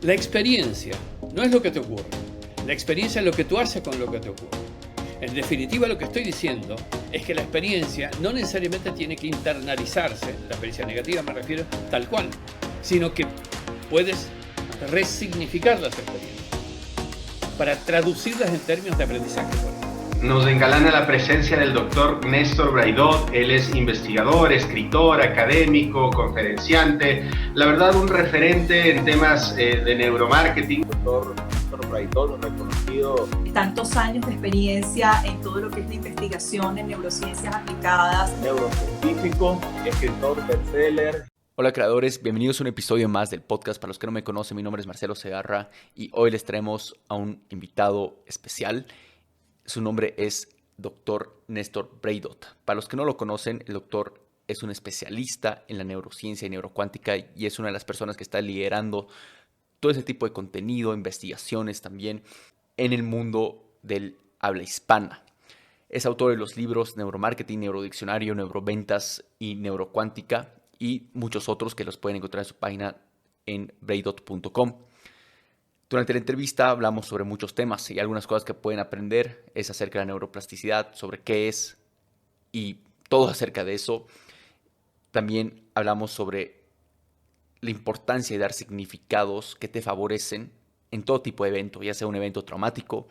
La experiencia no es lo que te ocurre. La experiencia es lo que tú haces con lo que te ocurre. En definitiva, lo que estoy diciendo es que la experiencia no necesariamente tiene que internalizarse, la experiencia negativa me refiero, tal cual, sino que puedes resignificar las experiencias para traducirlas en términos de aprendizaje. Nos engalana la presencia del doctor Néstor Braidot. Él es investigador, escritor, académico, conferenciante, la verdad un referente en temas de neuromarketing. Doctor Néstor Braidot, reconocido. Tantos años de experiencia en todo lo que es la investigación en neurociencias aplicadas. Neurocientífico, escritor, bestseller. Hola creadores, bienvenidos a un episodio más del podcast. Para los que no me conocen, mi nombre es Marcelo Segarra y hoy les traemos a un invitado especial. Su nombre es Dr. Néstor Braidot. Para los que no lo conocen, el doctor es un especialista en la neurociencia y neurocuántica y es una de las personas que está liderando todo ese tipo de contenido, investigaciones también en el mundo del habla hispana. Es autor de los libros Neuromarketing, Neurodiccionario, Neuroventas y Neurocuántica y muchos otros que los pueden encontrar en su página en braidot.com. Durante la entrevista hablamos sobre muchos temas y algunas cosas que pueden aprender es acerca de la neuroplasticidad, sobre qué es y todo acerca de eso. También hablamos sobre la importancia de dar significados que te favorecen en todo tipo de evento, ya sea un evento traumático,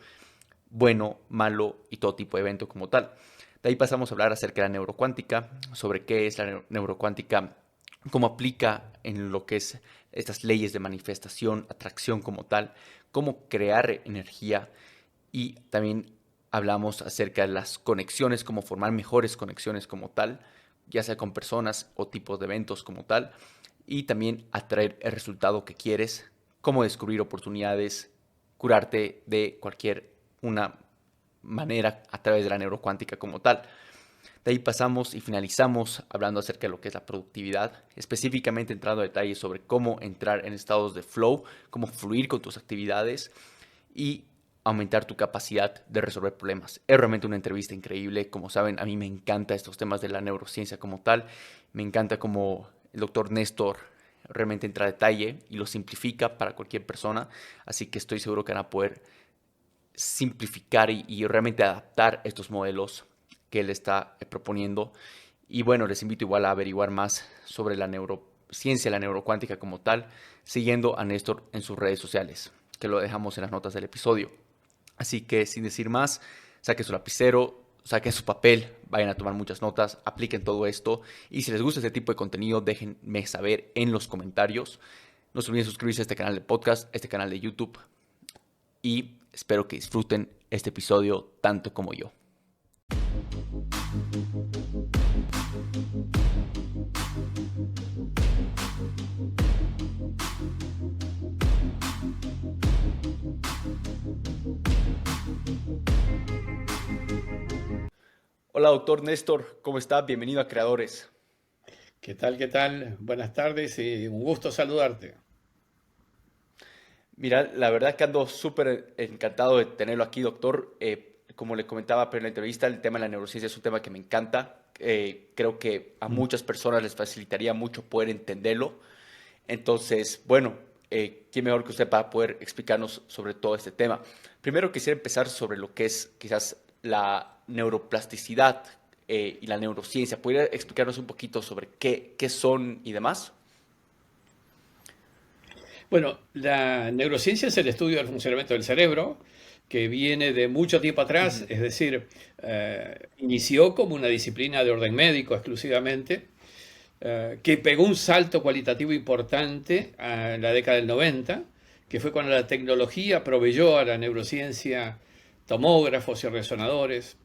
bueno, malo y todo tipo de evento como tal. De ahí pasamos a hablar acerca de la neurocuántica, sobre qué es la neurocuántica, cómo aplica en lo que es estas leyes de manifestación, atracción como tal, cómo crear energía y también hablamos acerca de las conexiones, cómo formar mejores conexiones como tal, ya sea con personas o tipos de eventos como tal y también atraer el resultado que quieres, cómo descubrir oportunidades, curarte de cualquier una manera a través de la neurocuántica como tal. De ahí pasamos y finalizamos hablando acerca de lo que es la productividad, específicamente entrando a detalles sobre cómo entrar en estados de flow, cómo fluir con tus actividades y aumentar tu capacidad de resolver problemas. Es realmente una entrevista increíble. Como saben, a mí me encantan estos temas de la neurociencia como tal. Me encanta cómo el doctor Néstor realmente entra a detalle y lo simplifica para cualquier persona. Así que estoy seguro que van a poder simplificar y realmente adaptar estos modelos que él está proponiendo. Y bueno, les invito igual a averiguar más sobre la neurociencia, la neurocuántica como tal, siguiendo a Néstor en sus redes sociales, que lo dejamos en las notas del episodio. Así que sin decir más, saquen su lapicero, saquen su papel, vayan a tomar muchas notas, apliquen todo esto. Y si les gusta este tipo de contenido, déjenme saber en los comentarios. No se olviden suscribirse a este canal de podcast, a este canal de YouTube. Y espero que disfruten este episodio tanto como yo. Hola, doctor Néstor, ¿cómo está? Bienvenido a Creadores. ¿Qué tal? ¿Qué tal? Buenas tardes y un gusto saludarte. Mira, la verdad que ando súper encantado de tenerlo aquí, doctor. Como le comentaba en la entrevista, el tema de la neurociencia es un tema que me encanta. Creo que a muchas personas les facilitaría mucho poder entenderlo. Entonces, bueno, ¿quién mejor que usted para poder explicarnos sobre todo este tema? Primero quisiera empezar sobre lo que es quizás la neuroplasticidad y la neurociencia. ¿Podría explicarnos un poquito sobre qué son y demás? Bueno, la neurociencia es el estudio del funcionamiento del cerebro, que viene de mucho tiempo atrás, es decir, inició como una disciplina de orden médico exclusivamente, que pegó un salto cualitativo importante en la década del 90, que fue cuando la tecnología proveyó a la neurociencia tomógrafos y resonadores.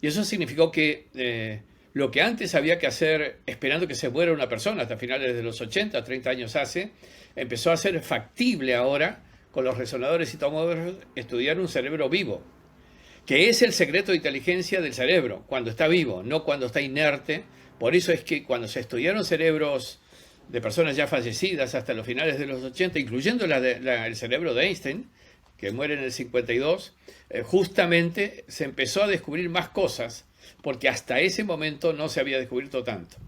Y eso significó que lo que antes había que hacer esperando que se muera una persona hasta finales de los 80, 30 años hace, empezó a ser factible ahora con los resonadores y tomógrafos estudiar un cerebro vivo, que es el secreto de inteligencia del cerebro, cuando está vivo, no cuando está inerte. Por eso es que cuando se estudiaron cerebros de personas ya fallecidas hasta los finales de los 80, incluyendo el cerebro de Einstein, que muere en el 52, justamente se empezó a descubrir más cosas, porque hasta ese momento no se había descubierto tanto.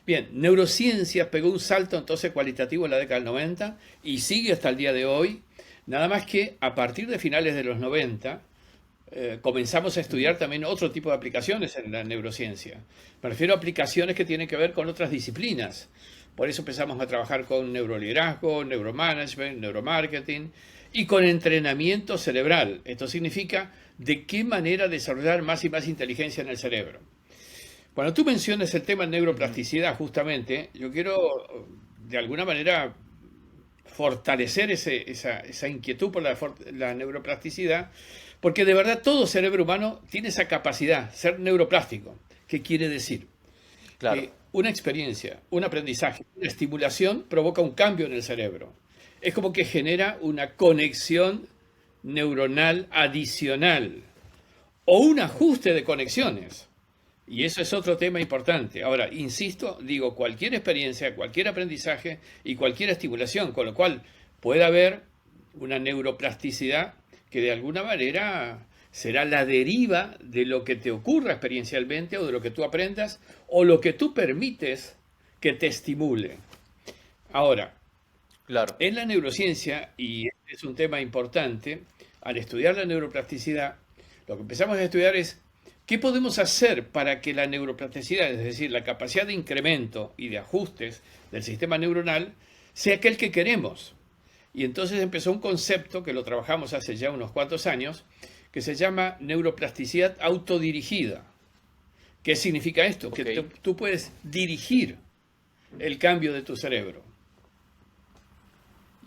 Bien, neurociencia pegó un salto entonces cualitativo en la década del 90 y sigue hasta el día de hoy, nada más que a partir de finales de los 90 comenzamos a estudiar también otro tipo de aplicaciones en la neurociencia. Me refiero a aplicaciones que tienen que ver con otras disciplinas. Por eso empezamos a trabajar con neuroliderazgo, neuromanagement, neuromarketing y con entrenamiento cerebral. Esto significa de qué manera desarrollar más y más inteligencia en el cerebro. Cuando tú mencionas el tema de neuroplasticidad, justamente, yo quiero de alguna manera fortalecer esa inquietud por la neuroplasticidad, porque de verdad todo cerebro humano tiene esa capacidad, ser neuroplástico. ¿Qué quiere decir? Claro. Que una experiencia, un aprendizaje, una estimulación provoca un cambio en el cerebro. Es como que genera una conexión neuronal adicional o un ajuste de conexiones. Y eso es otro tema importante. Ahora, insisto, digo, cualquier experiencia, cualquier aprendizaje y cualquier estimulación, con lo cual puede haber una neuroplasticidad que de alguna manera será la deriva de lo que te ocurra experiencialmente o de lo que tú aprendas o lo que tú permites que te estimule. Ahora, Claro. en la neurociencia, y este es un tema importante, al estudiar la neuroplasticidad, lo que empezamos a estudiar es qué podemos hacer para que la neuroplasticidad, es decir, la capacidad de incremento y de ajustes del sistema neuronal, sea aquel que queremos. Y entonces empezó un concepto que lo trabajamos hace ya unos cuantos años, que se llama neuroplasticidad autodirigida. ¿Qué significa esto? Ok. Que tú puedes dirigir el cambio de tu cerebro.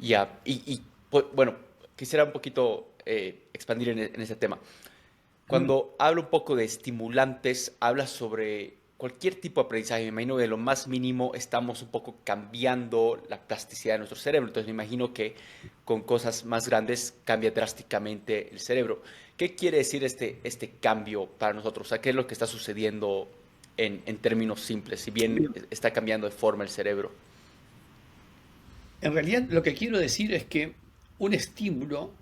Ya, pues, bueno, quisiera un poquito expandir en ese tema. Cuando hablo un poco de estimulantes, habla sobre cualquier tipo de aprendizaje. Me imagino que de lo más mínimo estamos un poco cambiando la plasticidad de nuestro cerebro. Entonces me imagino que con cosas más grandes cambia drásticamente el cerebro. ¿Qué quiere decir este cambio para nosotros? O sea, ¿qué es lo que está sucediendo en términos simples, si bien está cambiando de forma el cerebro? En realidad lo que quiero decir es que un estímulo,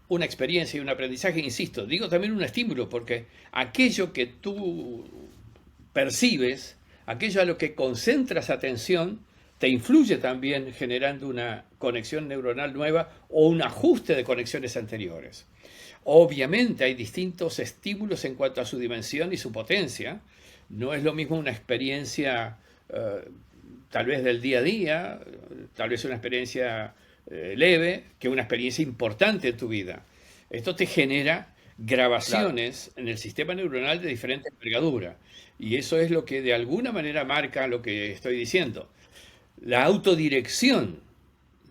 una experiencia y un aprendizaje, insisto, digo también un estímulo porque aquello que tú percibes, aquello a lo que concentras atención, te influye también generando una conexión neuronal nueva o un ajuste de conexiones anteriores. Obviamente hay distintos estímulos en cuanto a su dimensión y su potencia. No es lo mismo una experiencia tal vez del día a día, tal vez una experiencia leve, que una experiencia importante en tu vida. Esto te genera grabaciones en el sistema neuronal de diferente envergadura. Y eso es lo que de alguna manera marca lo que estoy diciendo. La autodirección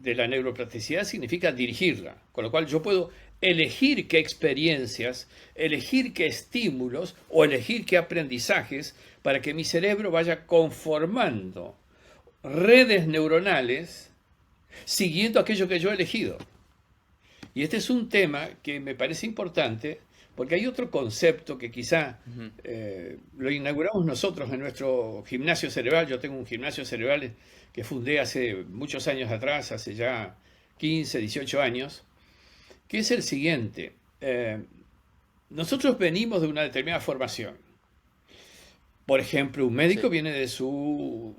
de la neuroplasticidad significa dirigirla, con lo cual yo puedo elegir qué experiencias, elegir qué estímulos o elegir qué aprendizajes para que mi cerebro vaya conformando redes neuronales siguiendo aquello que yo he elegido. Y este es un tema que me parece importante porque hay otro concepto que quizá lo inauguramos nosotros en nuestro gimnasio cerebral. Yo tengo un gimnasio cerebral que fundé hace muchos años atrás, hace ya 15, 18 años, que es el siguiente. Nosotros venimos de una determinada formación. Por ejemplo, un médico viene de su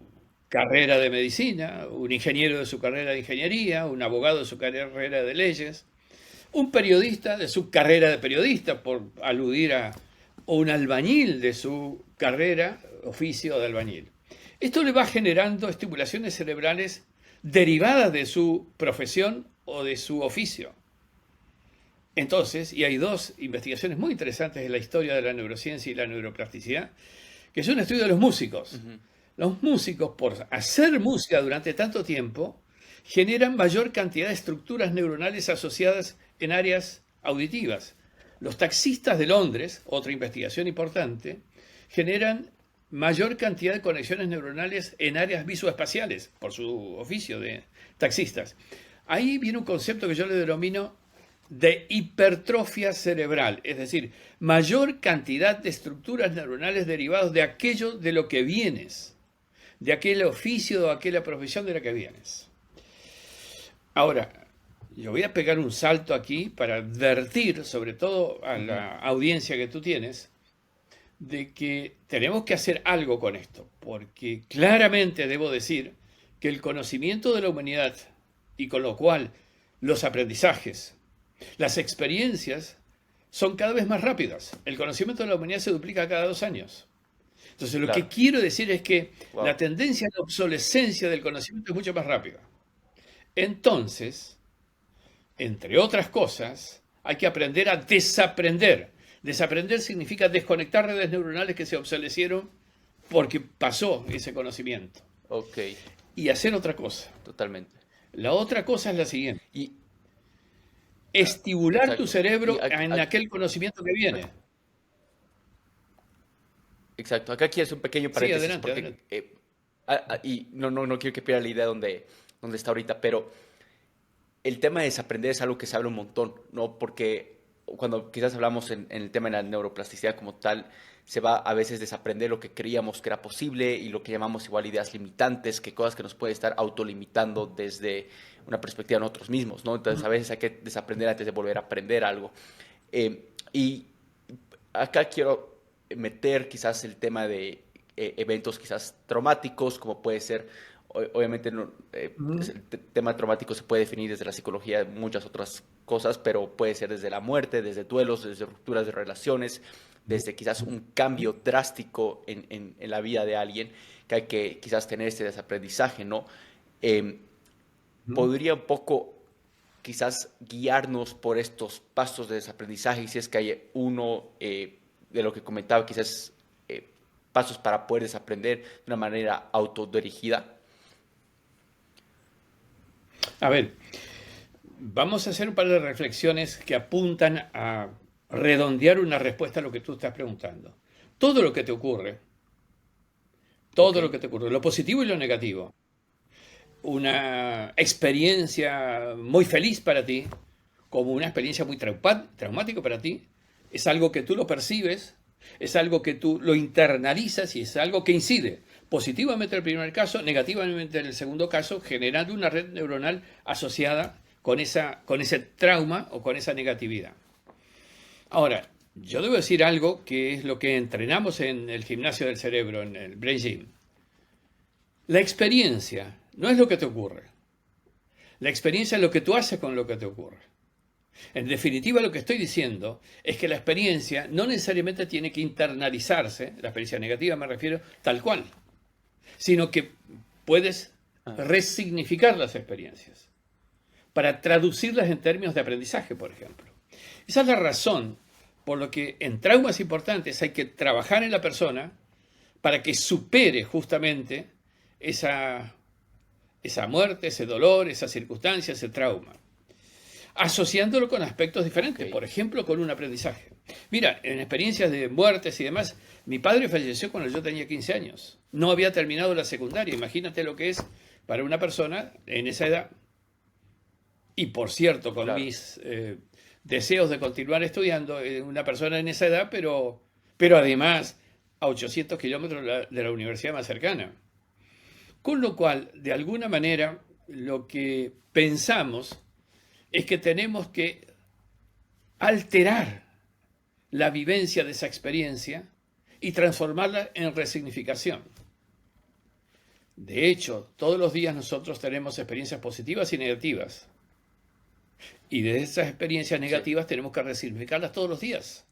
carrera de medicina, un ingeniero de su carrera de ingeniería, un abogado de su carrera de leyes, un periodista de su carrera de periodista, por aludir a un albañil de su carrera, oficio de albañil. Esto le va generando estimulaciones cerebrales derivadas de su profesión o de su oficio. Entonces, y hay dos investigaciones muy interesantes en la historia de la neurociencia y la neuroplasticidad, que es un estudio de los músicos. Los músicos, por hacer música durante tanto tiempo, generan mayor cantidad de estructuras neuronales asociadas en áreas auditivas. Los taxistas de Londres, otra investigación importante, generan mayor cantidad de conexiones neuronales en áreas visoespaciales, por su oficio de taxistas. Ahí viene un concepto que yo le denomino de hipertrofia cerebral, es decir, mayor cantidad de estructuras neuronales derivadas de aquello de lo que vienes, de aquel oficio o aquella profesión de la que vienes. Ahora, yo voy a pegar un salto aquí para advertir, sobre todo a la audiencia que tú tienes, de que tenemos que hacer algo con esto, porque claramente debo decir que el conocimiento de la humanidad y con lo cual los aprendizajes, las experiencias son cada vez más rápidas. El conocimiento de la humanidad se duplica cada 2 años. Entonces, lo que Claro. quiero decir es que Wow. la tendencia a la obsolescencia del conocimiento es mucho más rápida. Entonces, entre otras cosas, hay que aprender a desaprender. Desaprender significa desconectar redes neuronales que se obsolecieron porque pasó ese conocimiento. Ok, Y hacer otra cosa. totalmente. La otra cosa es la siguiente. Y, Estimular tu exacto. cerebro Y en aquel conocimiento que viene. exacto. Acá quiero hacer un pequeño Sí, paréntesis adelante, porque, adelante. y no quiero que pierda la idea donde está ahorita, pero el tema de desaprender es algo que se habla un montón, ¿no? Porque cuando quizás hablamos en el tema de la neuroplasticidad como tal, se va a veces desaprender lo que creíamos que era posible y lo que llamamos igual ideas limitantes, que cosas que nos pueden estar autolimitando desde una perspectiva de nosotros mismos, ¿no? Entonces a veces hay que desaprender antes de volver a aprender algo. Y acá quiero meter quizás el tema de eventos quizás traumáticos, como puede ser, obviamente el tema traumático se puede definir desde la psicología, muchas otras cosas, pero puede ser desde la muerte, desde duelos, desde rupturas de relaciones, desde quizás un cambio drástico en la vida de alguien, que hay que quizás tener este desaprendizaje, ¿no? Podría un poco quizás guiarnos por estos pasos de desaprendizaje, y si es que hay uno de lo que comentaba, quizás pasos para poder desaprender de una manera autodirigida. A ver, vamos a hacer un par de reflexiones que apuntan a redondear una respuesta a lo que tú estás preguntando. Todo lo que te ocurre, todo Ok, lo que te ocurre, lo positivo y lo negativo, una experiencia muy feliz para ti, como una experiencia muy traumática para ti, es algo que tú lo percibes, es algo que tú lo internalizas y es algo que incide positivamente en el primer caso, negativamente en el segundo caso, generando una red neuronal asociada con ese trauma o con esa negatividad. Ahora, yo debo decir algo que es lo que entrenamos en el gimnasio del cerebro, en el Brain Gym. La experiencia no es lo que te ocurre. La experiencia es lo que tú haces con lo que te ocurre. En definitiva, lo que estoy diciendo es que la experiencia no necesariamente tiene que internalizarse, la experiencia negativa me refiero, tal cual, sino que puedes resignificar las experiencias para traducirlas en términos de aprendizaje, por ejemplo. Esa es la razón por la que en traumas importantes hay que trabajar en la persona para que supere justamente esa muerte, ese dolor, esa circunstancia, ese trauma, asociándolo con aspectos diferentes, ok, por ejemplo, con un aprendizaje. Mira, en experiencias de muertes y demás, mi padre falleció cuando yo tenía 15 años. No había terminado la secundaria. Imagínate lo que es para una persona en esa edad. Y por cierto, con claro, mis deseos de continuar estudiando, una persona en esa edad, pero además a 800 kilómetros de la universidad más cercana. Con lo cual, de alguna manera, lo que pensamos es que tenemos que alterar la vivencia de esa experiencia y transformarla en resignificación. De hecho, todos los días nosotros tenemos experiencias positivas y negativas. Y de esas experiencias sí. negativas tenemos que resignificarlas todos los días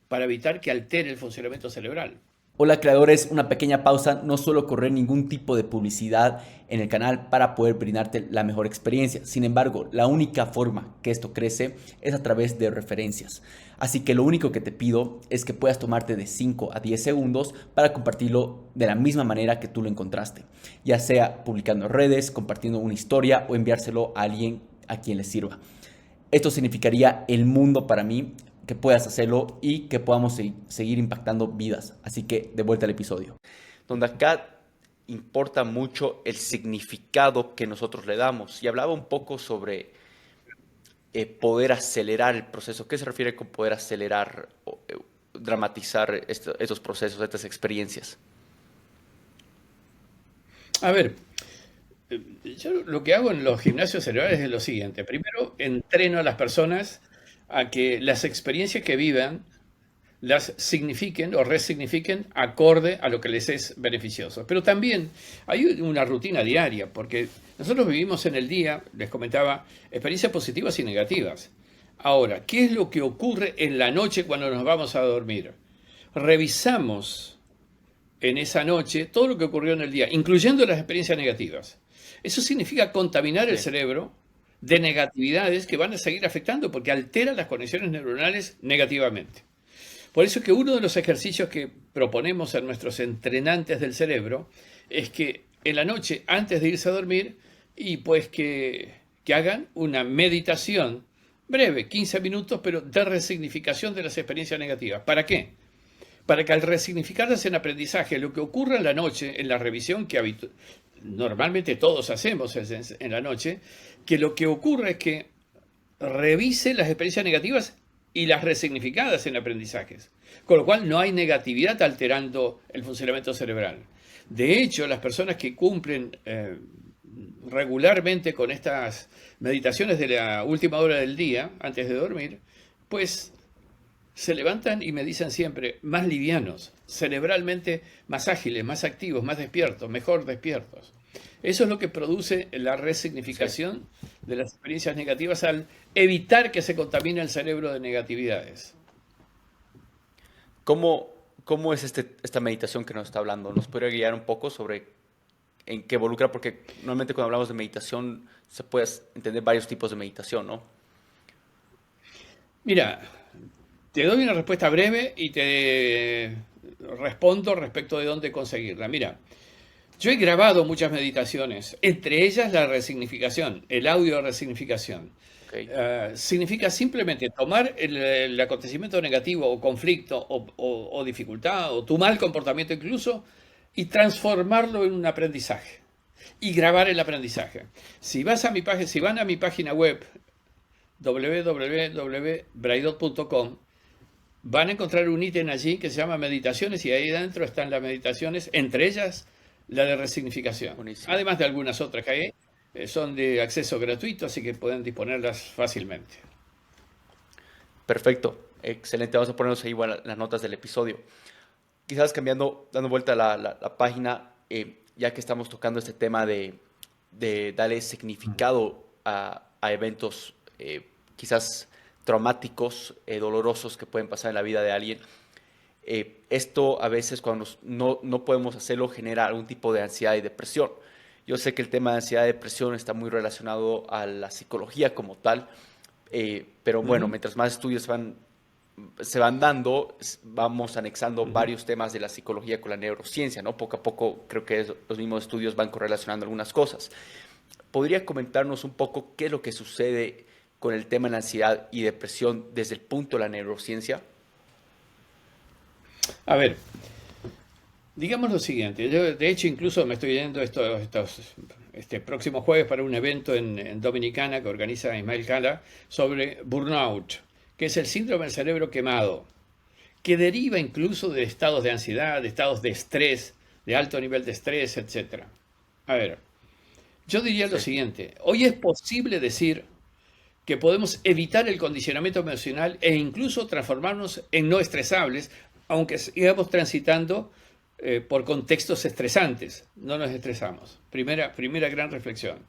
para evitar que altere el funcionamiento cerebral. Hola creadores, una pequeña pausa, no suelo correr ningún tipo de publicidad en el canal para poder brindarte la mejor experiencia. Sin embargo, la única forma que esto crece es a través de referencias. Así que lo único que te pido es que puedas tomarte de 5 a 10 segundos para compartirlo de la misma manera que tú lo encontraste. Ya sea publicando en redes, compartiendo una historia o enviárselo a alguien a quien le sirva. Esto significaría el mundo para mí, que puedas hacerlo y que podamos seguir impactando vidas. Así que de vuelta al episodio. Donde acá importa mucho el significado que nosotros le damos. Y hablaba un poco sobre poder acelerar el proceso. ¿Qué se refiere con poder acelerar o dramatizar estos procesos, estas experiencias? A ver, yo lo que hago en los gimnasios cerebrales es lo siguiente. Primero, entreno a las personas a que las experiencias que vivan las signifiquen o resignifiquen acorde a lo que les es beneficioso. Pero también hay una rutina diaria, porque nosotros vivimos en el día, les comentaba, experiencias positivas y negativas. Ahora, ¿qué es lo que ocurre en la noche cuando nos vamos a dormir? Revisamos en esa noche todo lo que ocurrió en el día, incluyendo las experiencias negativas. Eso significa contaminar el cerebro de negatividades que van a seguir afectando porque alteran las conexiones neuronales negativamente. Por eso es que uno de los ejercicios que proponemos a nuestros entrenantes del cerebro es que en la noche, antes de irse a dormir, y pues que hagan una meditación breve, 15 minutos, pero de resignificación de las experiencias negativas. ¿Para qué? Para que al resignificarlas en aprendizaje, lo que ocurra en la noche, en la revisión que normalmente todos hacemos en la noche, que lo que ocurre es que revise las experiencias negativas y las resignificadas en aprendizajes, con lo cual no hay negatividad alterando el funcionamiento cerebral. De hecho, las personas que cumplen regularmente con estas meditaciones de la última hora del día, antes de dormir, pues se levantan y me dicen siempre más livianos, cerebralmente más ágiles, más activos, más despiertos, mejor despiertos. Eso es lo que produce la resignificación de las experiencias negativas al evitar que se contamine el cerebro de negatividades. ¿Cómo es esta meditación que nos está hablando? ¿Nos podría guiar un poco sobre en qué involucra? Porque normalmente cuando hablamos de meditación se puede entender varios tipos de meditación, ¿no? Mira, te doy una respuesta breve y te respondo respecto de dónde conseguirla. Mira, yo he grabado muchas meditaciones, entre ellas la resignificación, el audio de resignificación. Okay. Significa simplemente tomar el acontecimiento negativo o conflicto o dificultad o tu mal comportamiento incluso y transformarlo en un aprendizaje y grabar el aprendizaje. Si van a mi página web www.braidot.com, van a encontrar un ítem allí que se llama meditaciones y ahí dentro están las meditaciones, entre ellas la de resignificación. Buenísimo. Además de algunas otras que hay, son de acceso gratuito, así que pueden disponerlas fácilmente. Perfecto, excelente. Vamos a ponernos ahí igual las notas del episodio. Quizás dando vuelta a la página, ya que estamos tocando este tema de darle significado a eventos quizás traumáticos, dolorosos que pueden pasar en la vida de alguien. Esto a veces cuando no podemos hacerlo genera algún tipo de ansiedad y depresión. Yo sé que el tema de ansiedad y depresión está muy relacionado a la psicología como tal, pero bueno, mientras más estudios se van dando, vamos anexando varios temas de la psicología con la neurociencia, ¿no? Poco a poco creo que los mismos estudios van correlacionando algunas cosas. ¿Podría comentarnos un poco qué es lo que sucede con el tema de la ansiedad y depresión desde el punto de la neurociencia? A ver, digamos lo siguiente. Yo, de hecho, incluso me estoy yendo este próximo jueves para un evento en Dominicana que organiza Ismael Cala sobre burnout, que es el síndrome del cerebro quemado, que deriva incluso de estados de ansiedad, de estados de estrés, de alto nivel de estrés, etc. A ver, yo diría lo siguiente. Hoy es posible decir que podemos evitar el condicionamiento emocional e incluso transformarnos en no estresables, aunque sigamos transitando por contextos estresantes. No nos estresamos. Primera gran reflexión.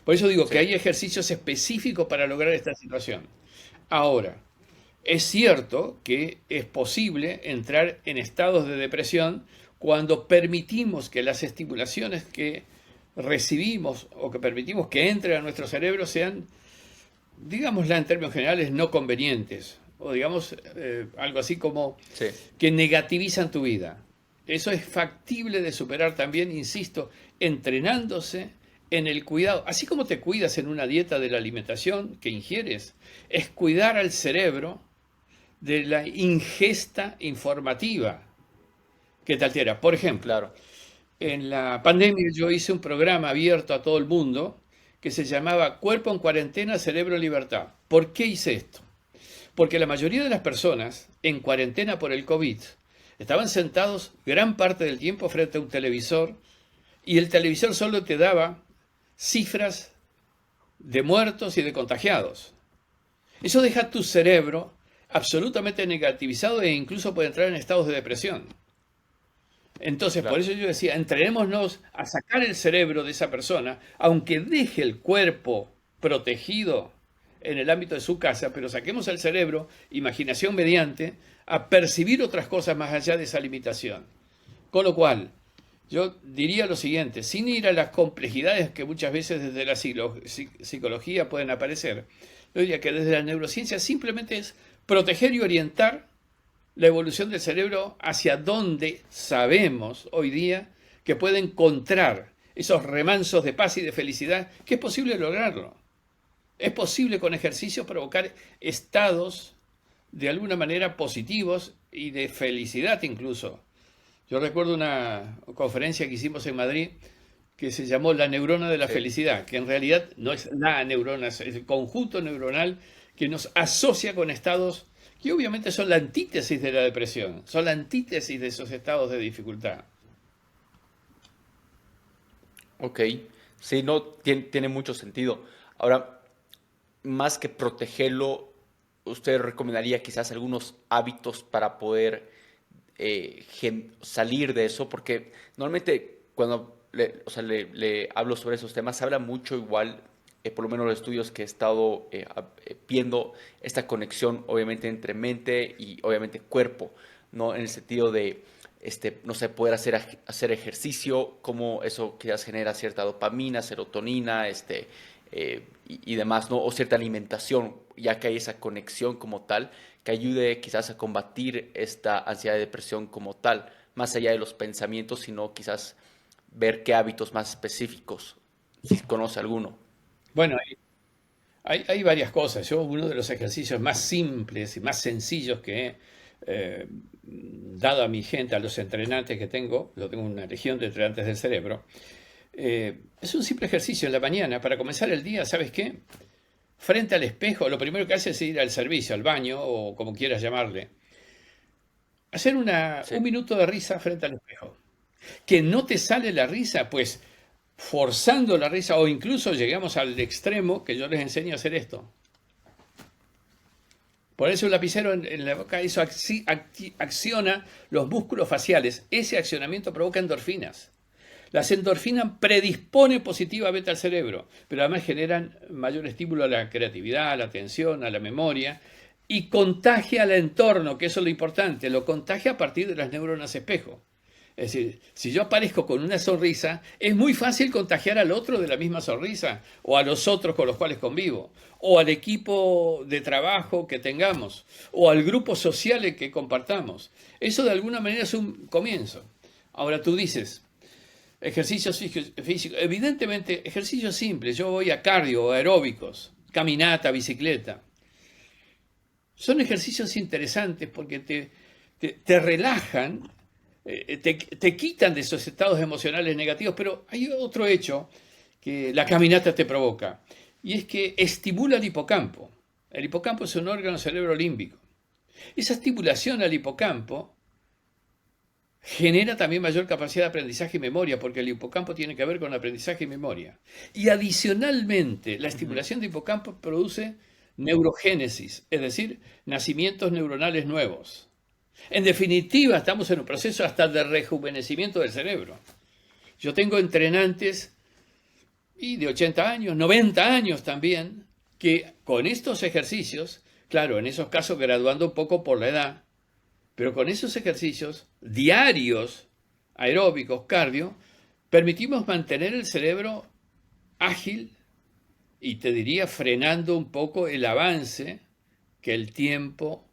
Por eso digo que hay ejercicios específicos para lograr esta situación. Ahora, es cierto que es posible entrar en estados de depresión cuando permitimos que las estimulaciones que recibimos o que permitimos que entren a nuestro cerebro sean, digámosla en términos generales, no convenientes. O digamos algo así como que negativizan tu vida. Eso es factible de superar también, insisto, entrenándose en el cuidado. Así como te cuidas en una dieta de la alimentación que ingieres, es cuidar al cerebro de la ingesta informativa que te altera. Por ejemplo, en la pandemia yo hice un programa abierto a todo el mundo que se llamaba Cuerpo en Cuarentena, Cerebro en Libertad. ¿Por qué hice esto? Porque la mayoría de las personas en cuarentena por el COVID estaban sentados gran parte del tiempo frente a un televisor y el televisor solo te daba cifras de muertos y de contagiados. Eso deja tu cerebro absolutamente negativizado e incluso puede entrar en estados de depresión. Entonces, Claro. por eso yo decía, entrenémonos a sacar el cerebro de esa persona, aunque deje el cuerpo protegido en el ámbito de su casa, pero saquemos el cerebro, imaginación mediante, a percibir otras cosas más allá de esa limitación. Con lo cual, yo diría lo siguiente, sin ir a las complejidades que muchas veces desde la psicología pueden aparecer, yo diría que desde la neurociencia simplemente es proteger y orientar la evolución del cerebro hacia donde sabemos hoy día que puede encontrar esos remansos de paz y de felicidad, que es posible lograrlo. Es posible con ejercicios provocar estados de alguna manera positivos y de felicidad incluso. Yo recuerdo una conferencia que hicimos en Madrid que se llamó La neurona de la Sí. felicidad, que en realidad no es la neurona, es el conjunto neuronal que nos asocia con estados que obviamente son la antítesis de la depresión, son la antítesis de esos estados de dificultad. Ok, sí, no, tiene mucho sentido. Ahora, más que protegerlo, ¿usted recomendaría quizás algunos hábitos para poder salir de eso? Porque normalmente cuando o sea, le hablo sobre esos temas, se habla mucho igual, por lo menos los estudios que he estado viendo, esta conexión obviamente entre mente y obviamente cuerpo, ¿no? En el sentido de, no sé, poder hacer ejercicio, cómo eso quizás genera cierta dopamina, serotonina, y demás, ¿no? O cierta alimentación, ya que hay esa conexión como tal, que ayude quizás a combatir esta ansiedad y depresión como tal, más allá de los pensamientos, sino quizás ver qué hábitos más específicos, si conoce alguno. Bueno, hay varias cosas. Yo uno de los ejercicios más simples y más sencillos que he dado a mi gente, a los entrenantes que tengo, yo tengo una legión de entrenantes del cerebro, es un simple ejercicio en la mañana para comenzar el día, ¿sabes qué? Frente al espejo, lo primero que hace es ir al servicio, al baño o como quieras llamarle. Hacer Sí. un minuto de risa frente al espejo. Que no te sale la risa, pues forzando la risa o incluso llegamos al extremo que yo les enseño a hacer esto. Ponerse un lapicero en la boca, eso acciona los músculos faciales. Ese accionamiento provoca endorfinas. Las endorfinas predisponen positivamente al cerebro, pero además generan mayor estímulo a la creatividad, a la atención, a la memoria y contagia al entorno, que eso es lo importante, lo contagia a partir de las neuronas espejo. Es decir, si yo aparezco con una sonrisa, es muy fácil contagiar al otro de la misma sonrisa, o a los otros con los cuales convivo, o al equipo de trabajo que tengamos, o al grupo social que compartamos. Eso de alguna manera es un comienzo. Ahora tú dices, ejercicios físicos, evidentemente ejercicios simples, yo voy a cardio, aeróbicos, caminata, bicicleta. Son ejercicios interesantes porque te relajan, te quitan de esos estados emocionales negativos, pero hay otro hecho que la caminata te provoca, y es que estimula el hipocampo. El hipocampo es un órgano cerebro límbico. Esa estimulación al hipocampo genera también mayor capacidad de aprendizaje y memoria, porque el hipocampo tiene que ver con aprendizaje y memoria. Y adicionalmente, la estimulación de hipocampo produce neurogénesis, es decir, nacimientos neuronales nuevos. En definitiva, estamos en un proceso hasta de rejuvenecimiento del cerebro. Yo tengo entrenantes y de 80 años, 90 años también, que con estos ejercicios, claro, en esos casos graduando un poco por la edad, pero con esos ejercicios diarios, aeróbicos, cardio, permitimos mantener el cerebro ágil y te diría frenando un poco el avance que el tiempo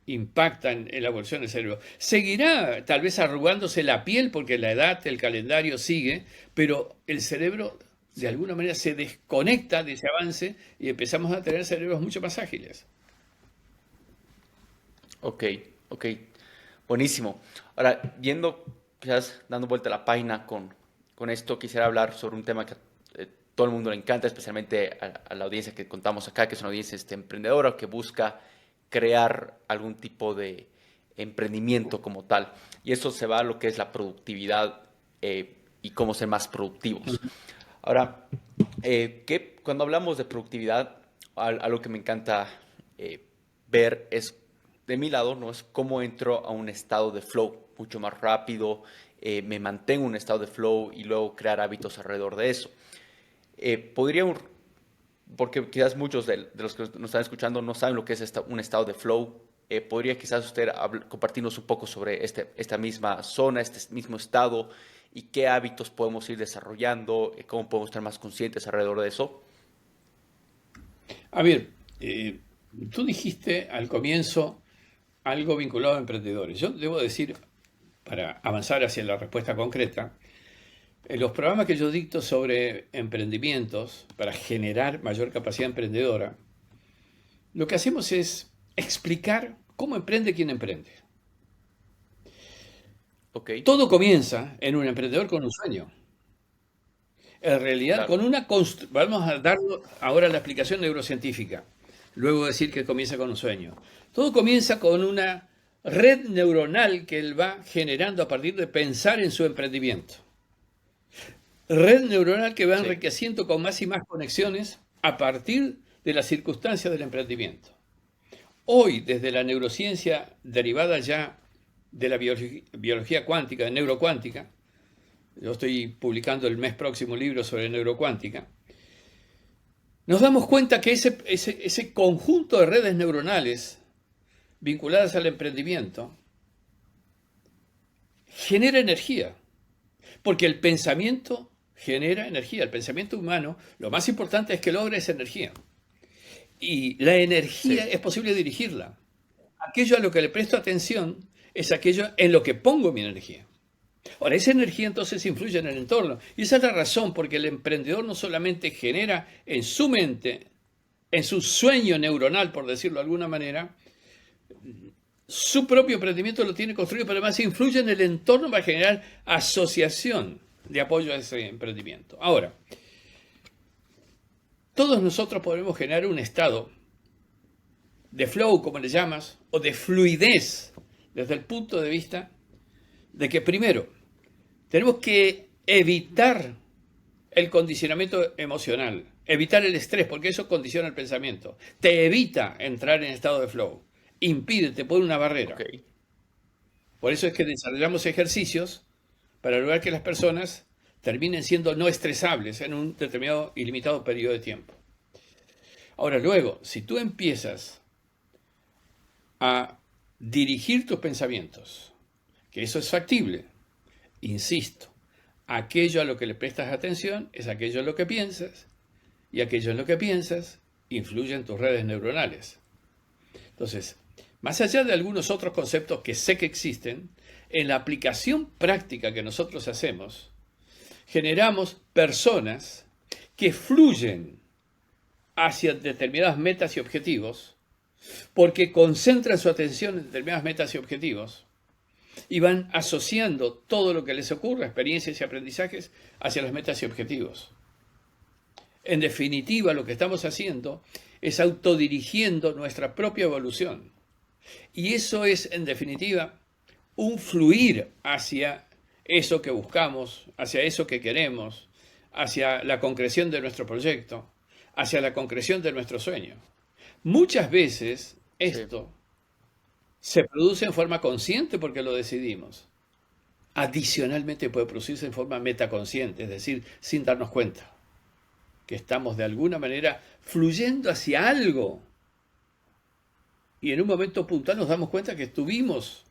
impacta en la evolución del cerebro. Seguirá tal vez arrugándose la piel porque la edad, el calendario sigue, pero el cerebro de alguna manera se desconecta de ese avance y empezamos a tener cerebros mucho más ágiles. Ok, ok, buenísimo. Ahora, quizás dando vuelta a la página con esto, quisiera hablar sobre un tema que todo el mundo le encanta, especialmente a la audiencia que contamos acá, que es una audiencia emprendedora que busca crear algún tipo de emprendimiento como tal. Y eso se va a lo que es la productividad y cómo ser más productivos. Ahora, cuando hablamos de productividad, algo que me encanta ver es de mi lado, ¿no? Es cómo entro a un estado de flow mucho más rápido, me mantengo en un estado de flow y luego crear hábitos alrededor de eso. Podría, porque quizás muchos de los que nos están escuchando no saben lo que es un estado de flow. ¿Podría quizás usted compartirnos un poco sobre esta misma zona, este mismo estado y qué hábitos podemos ir desarrollando, cómo podemos estar más conscientes alrededor de eso? A ver, tú dijiste al comienzo algo vinculado a emprendedores. Yo debo decir, para avanzar hacia la respuesta concreta, en los programas que yo dicto sobre emprendimientos para generar mayor capacidad emprendedora, lo que hacemos es explicar cómo emprende quien emprende. Okay. Todo comienza en un emprendedor con un sueño. En realidad, Claro. vamos a dar ahora la explicación neurocientífica, luego decir que comienza con un sueño. Todo comienza con una red neuronal que él va generando a partir de pensar en su emprendimiento. Red neuronal que va Sí. enriqueciendo con más y más conexiones a partir de las circunstancias del emprendimiento. Hoy, desde la neurociencia derivada ya de la biología cuántica, de neurocuántica, yo estoy publicando el mes próximo un libro sobre neurocuántica, nos damos cuenta que ese conjunto de redes neuronales vinculadas al emprendimiento genera energía, porque el pensamiento genera energía. El pensamiento humano, lo más importante es que logre esa energía. Y la energía Sí. es posible dirigirla. Aquello a lo que le presto atención es aquello en lo que pongo mi energía. Ahora, esa energía entonces influye en el entorno. Y esa es la razón porque el emprendedor no solamente genera en su mente, en su sueño neuronal, por decirlo de alguna manera, su propio emprendimiento lo tiene construido, pero además influye en el entorno para generar asociación de apoyo a ese emprendimiento. Ahora, todos nosotros podemos generar un estado de flow, como le llamas, o de fluidez, desde el punto de vista de que primero tenemos que evitar el condicionamiento emocional, evitar el estrés, porque eso condiciona el pensamiento. Te evita entrar en estado de flow, impide, te pone una barrera. Okay. Por eso es que desarrollamos ejercicios para lograr que las personas terminen siendo no estresables en un determinado y limitado periodo de tiempo. Ahora, luego, si tú empiezas a dirigir tus pensamientos, que eso es factible, insisto, aquello a lo que le prestas atención es aquello en lo que piensas, y aquello en lo que piensas influye en tus redes neuronales. Entonces, más allá de algunos otros conceptos que sé que existen, en la aplicación práctica que nosotros hacemos, generamos personas que fluyen hacia determinadas metas y objetivos, porque concentran su atención en determinadas metas y objetivos, y van asociando todo lo que les ocurre, experiencias y aprendizajes, hacia las metas y objetivos. En definitiva, lo que estamos haciendo es autodirigiendo nuestra propia evolución. Y eso es, en definitiva, un fluir hacia eso que buscamos, hacia eso que queremos, hacia la concreción de nuestro proyecto, hacia la concreción de nuestro sueño. Muchas veces esto se produce en forma consciente porque lo decidimos. Adicionalmente puede producirse en forma metaconsciente, es decir, sin darnos cuenta que estamos de alguna manera fluyendo hacia algo. Y en un momento puntual nos damos cuenta que estuvimos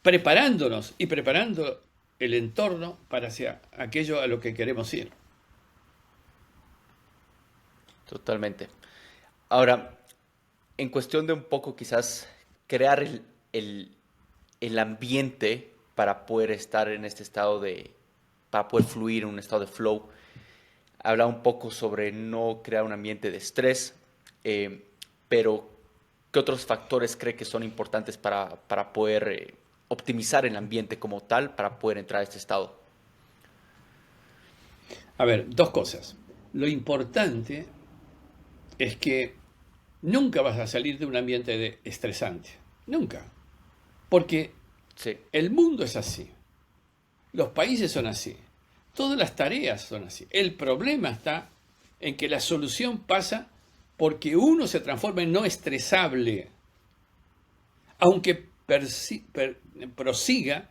preparándonos y preparando el entorno para hacia aquello a lo que queremos ir. Totalmente. Ahora, en cuestión de un poco quizás crear el ambiente para poder estar en este estado para poder fluir en un estado de flow, habla un poco sobre no crear un ambiente de estrés, pero ¿qué otros factores cree que son importantes para poder optimizar el ambiente como tal, para poder entrar a este estado? A ver, dos cosas. Lo importante es que nunca vas a salir de un ambiente estresante. Nunca. Porque Sí, el mundo es así. Los países son así. Todas las tareas son así. El problema está en que la solución pasa porque uno se transforma en no estresable. aunque prosiga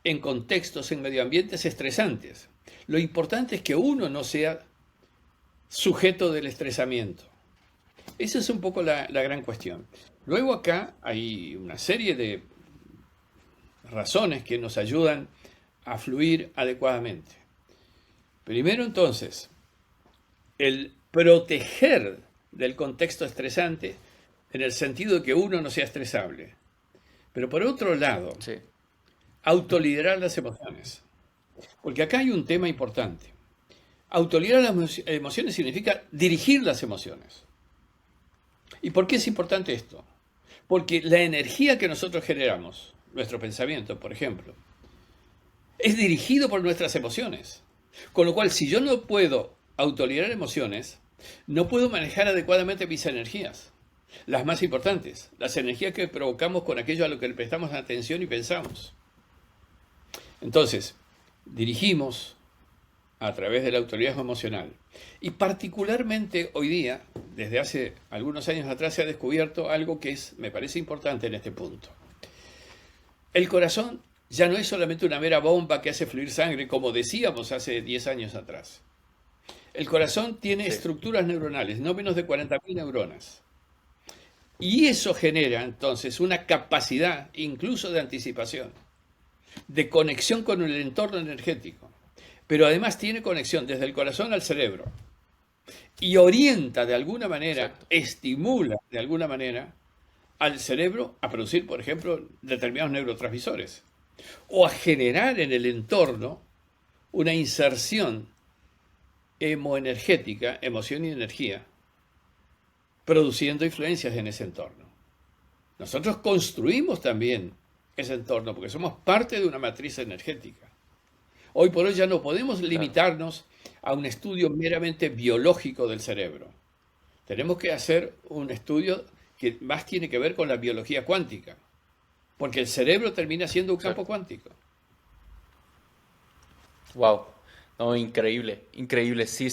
en contextos, en medioambientes estresantes. Lo importante es que uno no sea sujeto del estresamiento. Esa es un poco la gran cuestión. Luego acá hay una serie de razones que nos ayudan a fluir adecuadamente. Primero, entonces, el proteger del contexto estresante en el sentido de que uno no sea estresable. Pero por otro lado, Sí, autoliderar las emociones. Porque acá hay un tema importante. Autoliderar las emociones significa dirigir las emociones. ¿Y por qué es importante esto? Porque la energía que nosotros generamos, nuestro pensamiento, por ejemplo, es dirigido por nuestras emociones. Con lo cual, si yo no puedo autoliderar emociones, no puedo manejar adecuadamente mis energías. Las más importantes, las energías que provocamos con aquello a lo que le prestamos atención y pensamos. Entonces, dirigimos a través del autoliderazgo emocional. Y particularmente hoy día, desde hace algunos años atrás, se ha descubierto algo que me parece importante en este punto. El corazón ya no es solamente una mera bomba que hace fluir sangre, como decíamos hace 10 años atrás. El corazón tiene estructuras neuronales, no menos de 40.000 neuronas. Y eso genera entonces una capacidad incluso de anticipación, de conexión con el entorno energético. Pero además tiene conexión desde el corazón al cerebro. Y orienta de alguna manera, estimula de alguna manera al cerebro a producir, por ejemplo, determinados neurotransmisores. O a generar en el entorno una inserción hemoenergética, emoción y energía, produciendo influencias en ese entorno. Nosotros construimos también ese entorno porque somos parte de una matriz energética. Hoy por hoy ya no podemos limitarnos a un estudio meramente biológico del cerebro. Tenemos que hacer un estudio que más tiene que ver con la biología cuántica, porque el cerebro termina siendo un campo cuántico. wow. No, increíble, increíble. Sí,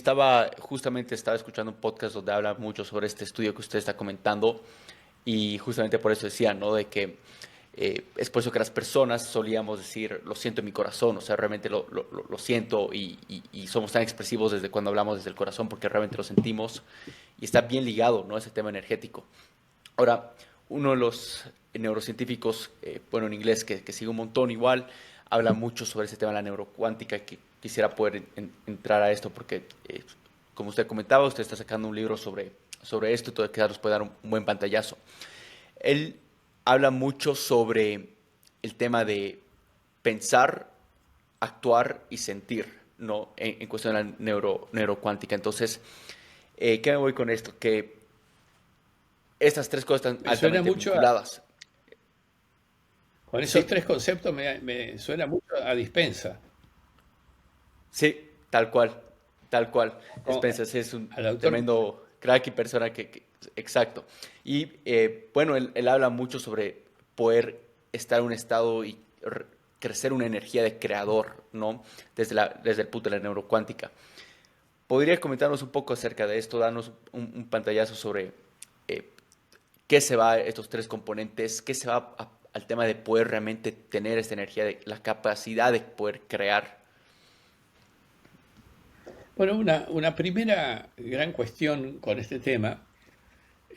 justamente estaba escuchando un podcast donde habla mucho sobre este estudio que usted está comentando y justamente por eso decía, ¿no? De que es por eso que las personas solíamos decir, lo siento en mi corazón, o sea, realmente lo siento y somos tan expresivos desde cuando hablamos desde el corazón porque realmente lo sentimos y está bien ligado, ¿no? Ese tema energético. Ahora, uno de los neurocientíficos, bueno, en inglés, que sigue un montón igual, habla mucho sobre ese tema de la neurocuántica, que quisiera poder entrar a esto porque, como usted comentaba, usted está sacando un libro sobre esto y todo quizás nos puede dar un buen pantallazo. Él habla mucho sobre el tema de pensar, actuar y sentir, ¿no? En cuestión de la neurocuántica. Entonces, ¿qué me voy con esto? Que estas tres cosas están altamente vinculadas. Con esos tres conceptos me suena mucho a Dispensa. Sí, tal cual. Spencer es un tremendo crack y persona exacto. Y bueno, él habla mucho sobre poder estar en un estado y crecer una energía de creador, ¿no? Desde el punto de la neurocuántica. ¿Podría comentarnos un poco acerca de esto? Darnos un pantallazo sobre qué se va a estos tres componentes, qué se va al tema de poder realmente tener esta energía, la capacidad de poder crear. Bueno, una primera gran cuestión con este tema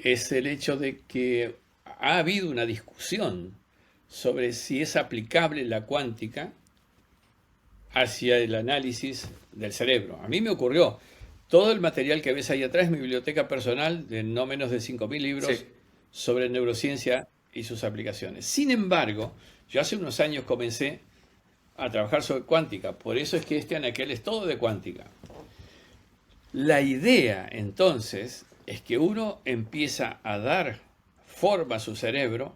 es el hecho de que ha habido una discusión sobre si es aplicable la cuántica hacia el análisis del cerebro. A mí me ocurrió, todo el material que ves ahí atrás es mi biblioteca personal de no menos de 5.000 libros sobre neurociencia y sus aplicaciones. Sin embargo, yo hace unos años comencé a trabajar sobre cuántica, por eso es que este anaquel es todo de cuántica. La idea, entonces, es que uno empieza a dar forma a su cerebro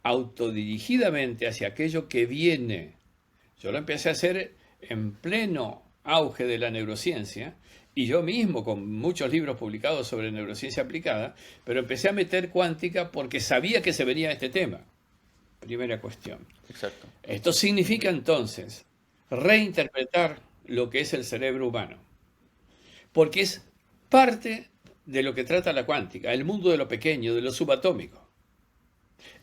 autodirigidamente hacia aquello que viene. Yo lo empecé a hacer en pleno auge de la neurociencia, y yo mismo con muchos libros publicados sobre neurociencia aplicada, pero empecé a meter cuántica porque sabía que se venía este tema. Primera cuestión. Exacto. Esto significa entonces reinterpretar lo que es el cerebro humano, porque es parte de lo que trata la cuántica, el mundo de lo pequeño, de lo subatómico.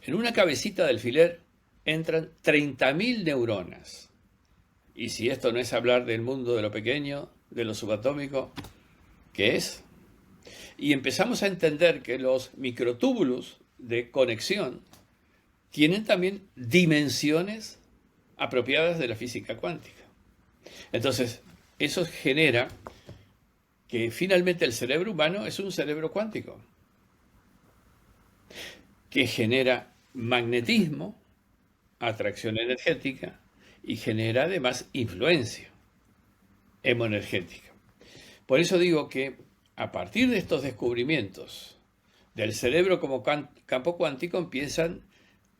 En una cabecita de alfiler entran 30.000 neuronas. Y si esto no es hablar del mundo de lo pequeño, de lo subatómico, ¿qué es? Y empezamos a entender que los microtúbulos de conexión tienen también dimensiones apropiadas de la física cuántica. Entonces, eso genera que finalmente el cerebro humano es un cerebro cuántico, que genera magnetismo, atracción energética y genera además influencia hemoenergética. Por eso digo que a partir de estos descubrimientos del cerebro como campo cuántico empiezan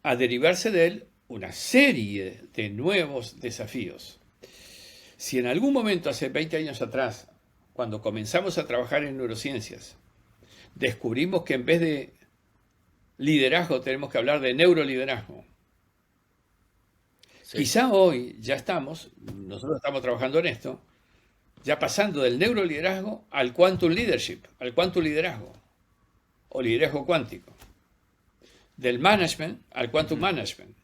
a derivarse de él una serie de nuevos desafíos. Si en algún momento hace 20 años atrás, cuando comenzamos a trabajar en neurociencias, descubrimos que en vez de liderazgo tenemos que hablar de neuroliderazgo. Sí. Quizá hoy ya nosotros estamos trabajando en esto, ya pasando del neuroliderazgo al quantum leadership, al quantum liderazgo o liderazgo cuántico, del management al quantum management.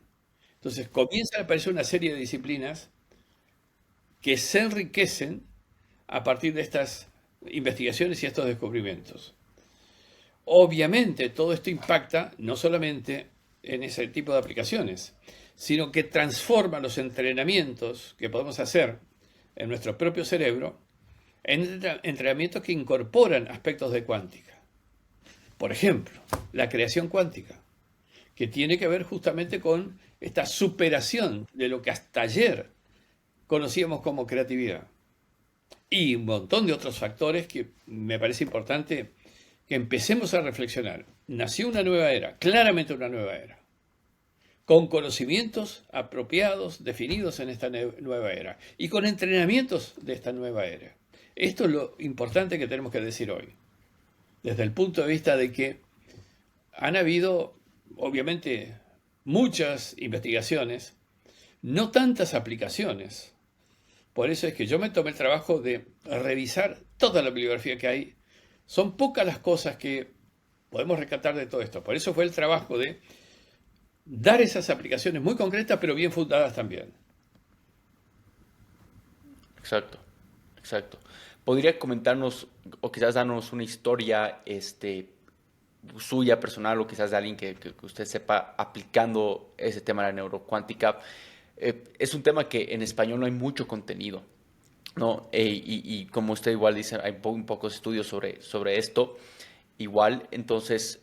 Entonces comienza a aparecer una serie de disciplinas que se enriquecen a partir de estas investigaciones y estos descubrimientos. Obviamente todo esto impacta no solamente en ese tipo de aplicaciones, sino que transforma los entrenamientos que podemos hacer en nuestro propio cerebro en entrenamientos que incorporan aspectos de cuántica. Por ejemplo, la creación cuántica, que tiene que ver justamente con esta superación de lo que hasta ayer conocíamos como creatividad. Y un montón de otros factores que me parece importante que empecemos a reflexionar. Nació una nueva era, claramente una nueva era, con conocimientos apropiados, definidos en esta nueva era, y con entrenamientos de esta nueva era. Esto es lo importante que tenemos que decir hoy, desde el punto de vista de que han habido, obviamente, muchas investigaciones, no tantas aplicaciones. Por eso es que yo me tomé el trabajo de revisar toda la bibliografía que hay. Son pocas las cosas que podemos rescatar de todo esto. Por eso fue el trabajo de dar esas aplicaciones muy concretas, pero bien fundadas también. Exacto, exacto. ¿Podría comentarnos o quizás darnos una historia suya, personal, o quizás de alguien que usted sepa aplicando ese tema de la neurocuántica? Es un tema que en español no hay mucho contenido, ¿no? Y como usted igual dice, hay un pocos estudios sobre esto. Igual, entonces,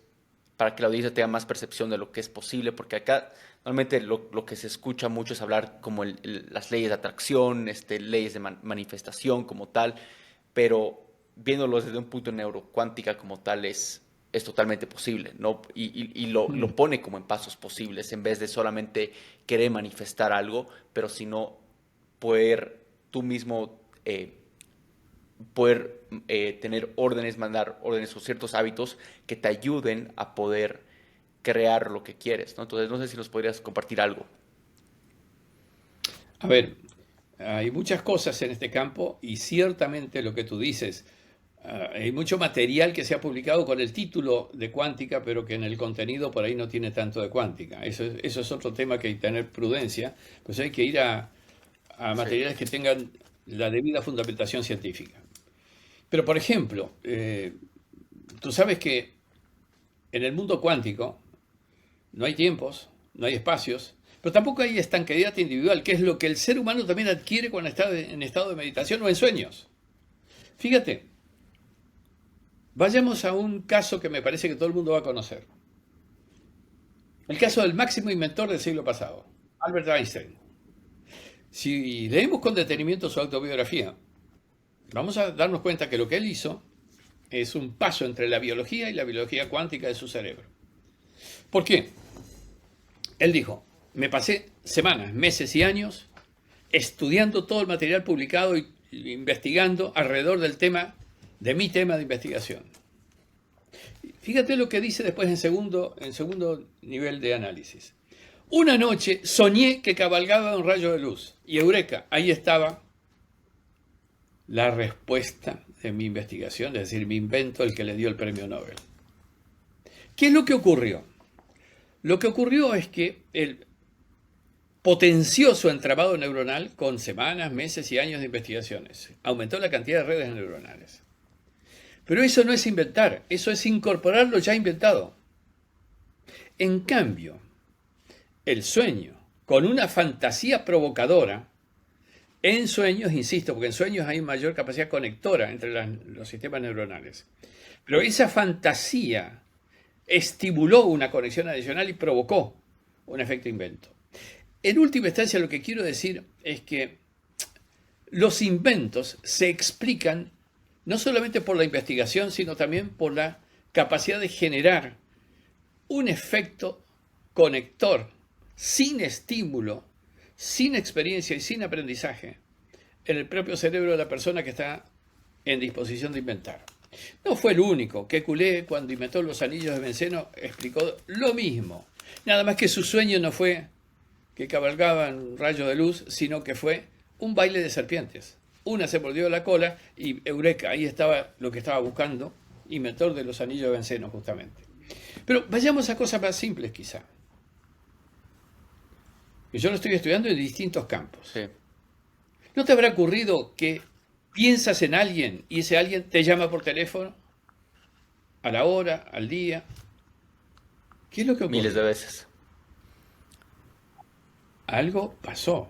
para que la audiencia tenga más percepción de lo que es posible, porque acá normalmente lo que se escucha mucho es hablar como las leyes de atracción, leyes de manifestación como tal, pero viéndolo desde un punto de neurocuántica como tal es totalmente posible, ¿no? Y lo pone como en pasos posibles, en vez de solamente querer manifestar algo, pero sino poder tú mismo tener órdenes, mandar órdenes o ciertos hábitos que te ayuden a poder crear lo que quieres, ¿no? Entonces, no sé si nos podrías compartir algo. A ver, hay muchas cosas en este campo y ciertamente lo que tú dices, hay mucho material que se ha publicado con el título de cuántica, pero que en el contenido por ahí no tiene tanto de cuántica. Eso es otro tema que hay que tener prudencia, pues hay que ir a materiales que tengan la debida fundamentación científica. Pero, por ejemplo, tú sabes que en el mundo cuántico no hay tiempos, no hay espacios, pero tampoco hay estanqueidad individual, que es lo que el ser humano también adquiere cuando está en estado de meditación o en sueños. Fíjate, vayamos a un caso que me parece que todo el mundo va a conocer. El caso del máximo inventor del siglo pasado, Albert Einstein. Si leemos con detenimiento su autobiografía, vamos a darnos cuenta que lo que él hizo es un paso entre la biología y la biología cuántica de su cerebro. ¿Por qué? Él dijo, me pasé semanas, meses y años estudiando todo el material publicado y investigando alrededor del tema, de mi tema de investigación. Fíjate lo que dice después en segundo nivel de análisis. Una noche soñé que cabalgaba un rayo de luz y eureka, ahí estaba la respuesta de mi investigación, es decir, mi invento, el que le dio el premio Nobel. ¿Qué es lo que ocurrió? Lo que ocurrió es que él potenció su entramado neuronal con semanas, meses y años de investigaciones. Aumentó la cantidad de redes neuronales. Pero eso no es inventar, eso es incorporar lo ya inventado. En cambio, el sueño, con una fantasía provocadora, en sueños, insisto, porque en sueños hay mayor capacidad conectora entre los sistemas neuronales, pero esa fantasía estimuló una conexión adicional y provocó un efecto invento. En última instancia, lo que quiero decir es que los inventos se explican no solamente por la investigación, sino también por la capacidad de generar un efecto conector sin estímulo, sin experiencia y sin aprendizaje en el propio cerebro de la persona que está en disposición de inventar. No fue el único. Kekulé, cuando inventó los anillos de benceno, explicó lo mismo. Nada más que su sueño no fue que cabalgaban rayos de luz, sino que fue un baile de serpientes. Una se mordió la cola y eureka, ahí estaba lo que estaba buscando, inventor de los anillos de benceno justamente. Pero vayamos a cosas más simples quizá. Yo lo estoy estudiando en distintos campos. Sí. ¿No te habrá ocurrido que piensas en alguien y ese alguien te llama por teléfono? A la hora, al día. ¿Qué es lo que ocurre? Miles de veces. Algo pasó.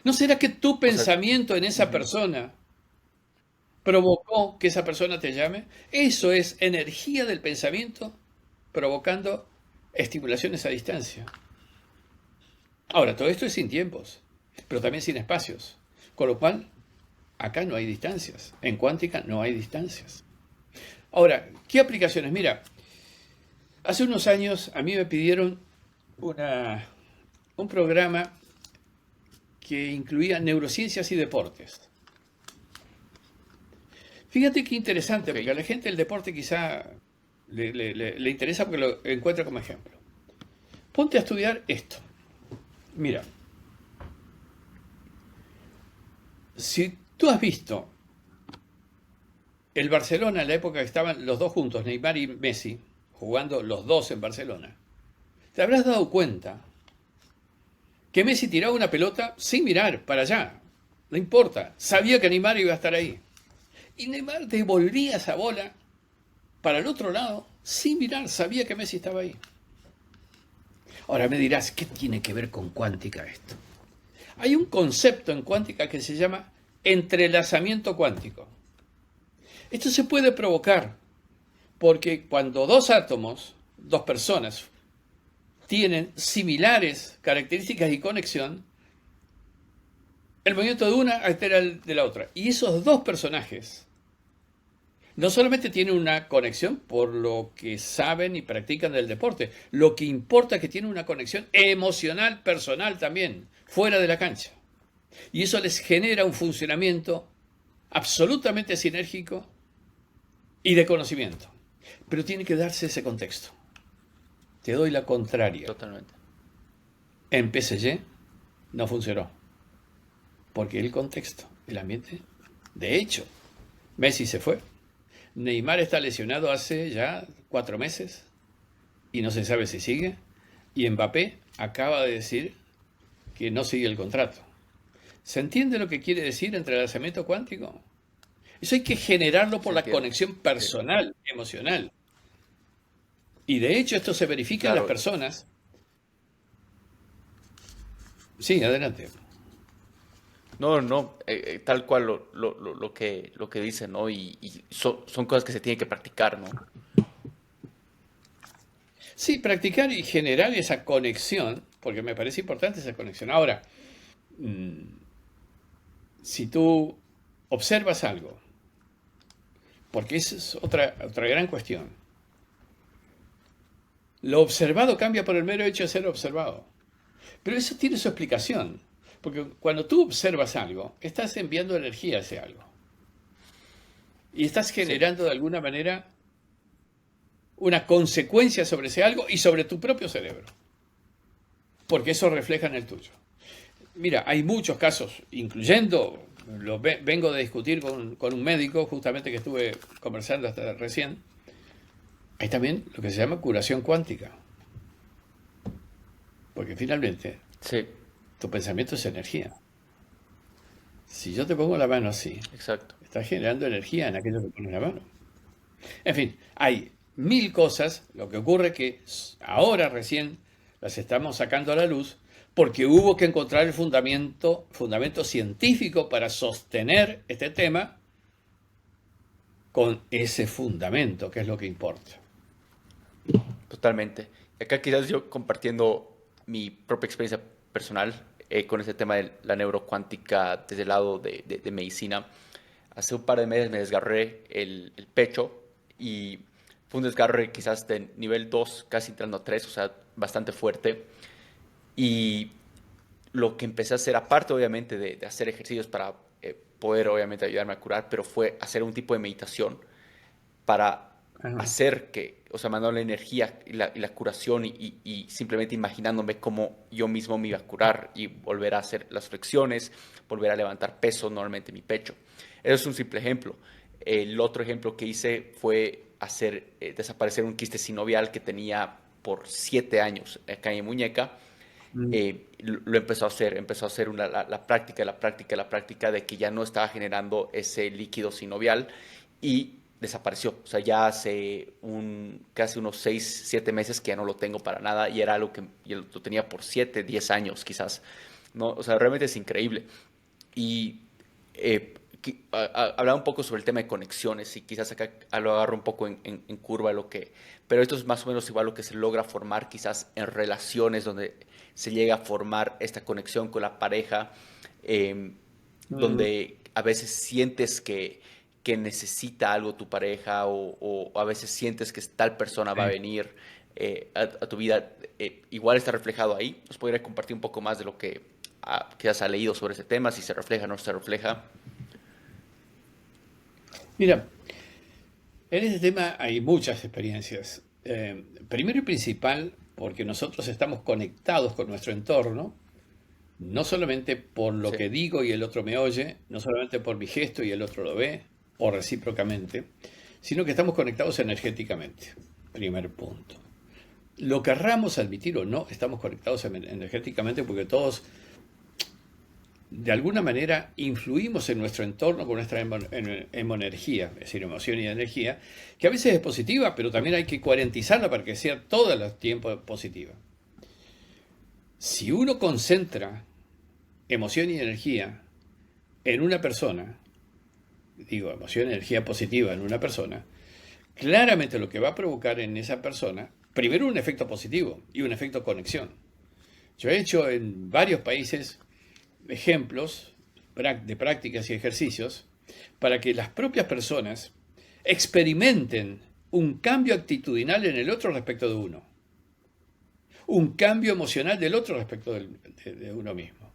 ¿No será que tu pensamiento en esa persona provocó que esa persona te llame? Eso es energía del pensamiento provocando estimulaciones a distancia. Ahora, todo esto es sin tiempos, pero también sin espacios. Con lo cual, acá no hay distancias. En cuántica no hay distancias. Ahora, ¿qué aplicaciones? Mira, hace unos años a mí me pidieron un programa que incluía neurociencias y deportes. Fíjate qué interesante, porque a la gente el deporte quizá le interesa porque lo encuentra como ejemplo. Ponte a estudiar esto. Mira, si tú has visto el Barcelona en la época que estaban los dos juntos, Neymar y Messi, jugando los dos en Barcelona, te habrás dado cuenta que Messi tiraba una pelota sin mirar para allá. No importa, sabía que Neymar iba a estar ahí. Y Neymar devolvía esa bola para el otro lado sin mirar, sabía que Messi estaba ahí. Ahora me dirás, ¿qué tiene que ver con cuántica esto? Hay un concepto en cuántica que se llama entrelazamiento cuántico. Esto se puede provocar porque cuando dos átomos, dos personas, tienen similares características y conexión, el movimiento de una altera el de la otra. Y esos dos personajes no solamente tienen una conexión por lo que saben y practican del deporte, lo que importa es que tienen una conexión emocional, personal también, fuera de la cancha. Y eso les genera un funcionamiento absolutamente sinérgico y de conocimiento. Pero tiene que darse ese contexto. Te doy la contraria. Totalmente. En PSG no funcionó. Porque el contexto, el ambiente, de hecho, Messi se fue. Neymar está lesionado hace ya 4 meses y no se sabe si sigue. Y Mbappé acaba de decir que no sigue el contrato. ¿Se entiende lo que quiere decir entrelazamiento cuántico? Eso hay que generarlo por la conexión personal, emocional. Y de hecho esto se verifica en las personas. Sí, adelante. No, tal cual lo que dicen, ¿no? Y son cosas que se tienen que practicar, ¿no? Sí, practicar y generar esa conexión, porque me parece importante esa conexión. Ahora, si tú observas algo, porque esa es otra gran cuestión. Lo observado cambia por el mero hecho de ser observado. Pero eso tiene su explicación. Porque cuando tú observas algo, estás enviando energía a ese algo. Y estás generando de alguna manera una consecuencia sobre ese algo y sobre tu propio cerebro. Porque eso refleja en el tuyo. Mira, hay muchos casos, incluyendo, vengo de discutir con un médico, justamente que estuve conversando hasta recién. Hay también lo que se llama curación cuántica. Porque finalmente Sí, tu pensamiento es energía. Si yo te pongo la mano así, exacto. estás generando energía en aquello que pones la mano. En fin, hay mil cosas. Lo que ocurre es que ahora recién las estamos sacando a la luz porque hubo que encontrar el fundamento científico para sostener este tema con ese fundamento, que es lo que importa. Totalmente. Y acá quizás yo compartiendo mi propia experiencia personal con este tema de la neurocuántica desde el lado de medicina. Hace un par de meses me desgarré el pecho y fue un desgarre quizás de nivel 2 casi entrando a 3, o sea, bastante fuerte. Y lo que empecé a hacer, aparte obviamente de hacer ejercicios para poder obviamente ayudarme a curar, pero fue hacer un tipo de meditación para Ajá. hacer que, o sea, mandar la energía y la curación y simplemente imaginándome cómo yo mismo me iba a curar y volver a hacer las flexiones, volver a levantar peso normalmente en mi pecho. Eso es un simple ejemplo. El otro ejemplo que hice fue hacer desaparecer un quiste sinovial que tenía por 7 años acá en mi muñeca. Mm. Lo empezó a hacer la práctica, la práctica, la práctica de que ya no estaba generando ese líquido sinovial y desapareció. O sea, ya hace casi unos 6 7 meses que ya no lo tengo para nada y era algo que yo lo tenía por 7 10 años quizás. ¿No? O sea, realmente es increíble. Y hablaba un poco sobre el tema de conexiones y quizás acá lo agarro un poco en curva pero esto es más o menos igual lo que se logra formar quizás en relaciones donde se llega a formar esta conexión con la pareja, eh, Mm. donde a veces sientes que necesita algo tu pareja o a veces sientes que tal persona va a Sí. venir a tu vida, igual está reflejado ahí. ¿Nos podría compartir un poco más de lo que quizás ha leído sobre ese tema, si se refleja o no se refleja? Mira, en este tema hay muchas experiencias. Primero y principal, porque nosotros estamos conectados con nuestro entorno, no solamente por lo Sí, que digo y el otro me oye, no solamente por mi gesto y el otro lo ve, o recíprocamente, sino que estamos conectados energéticamente. Primer punto. Lo querramos admitir o no, estamos conectados energéticamente porque todos de alguna manera influimos en nuestro entorno con nuestra hemoenergía, es decir, emoción y energía, que a veces es positiva, pero también hay que cuarentizarla para que sea todo el tiempo positiva. Si uno concentra emoción y energía en una persona, digo, emoción y energía positiva en una persona, claramente lo que va a provocar en esa persona, primero un efecto positivo y un efecto conexión. Yo he hecho en varios países ejemplos de prácticas y ejercicios para que las propias personas experimenten un cambio actitudinal en el otro respecto de uno, un cambio emocional del otro respecto de uno mismo,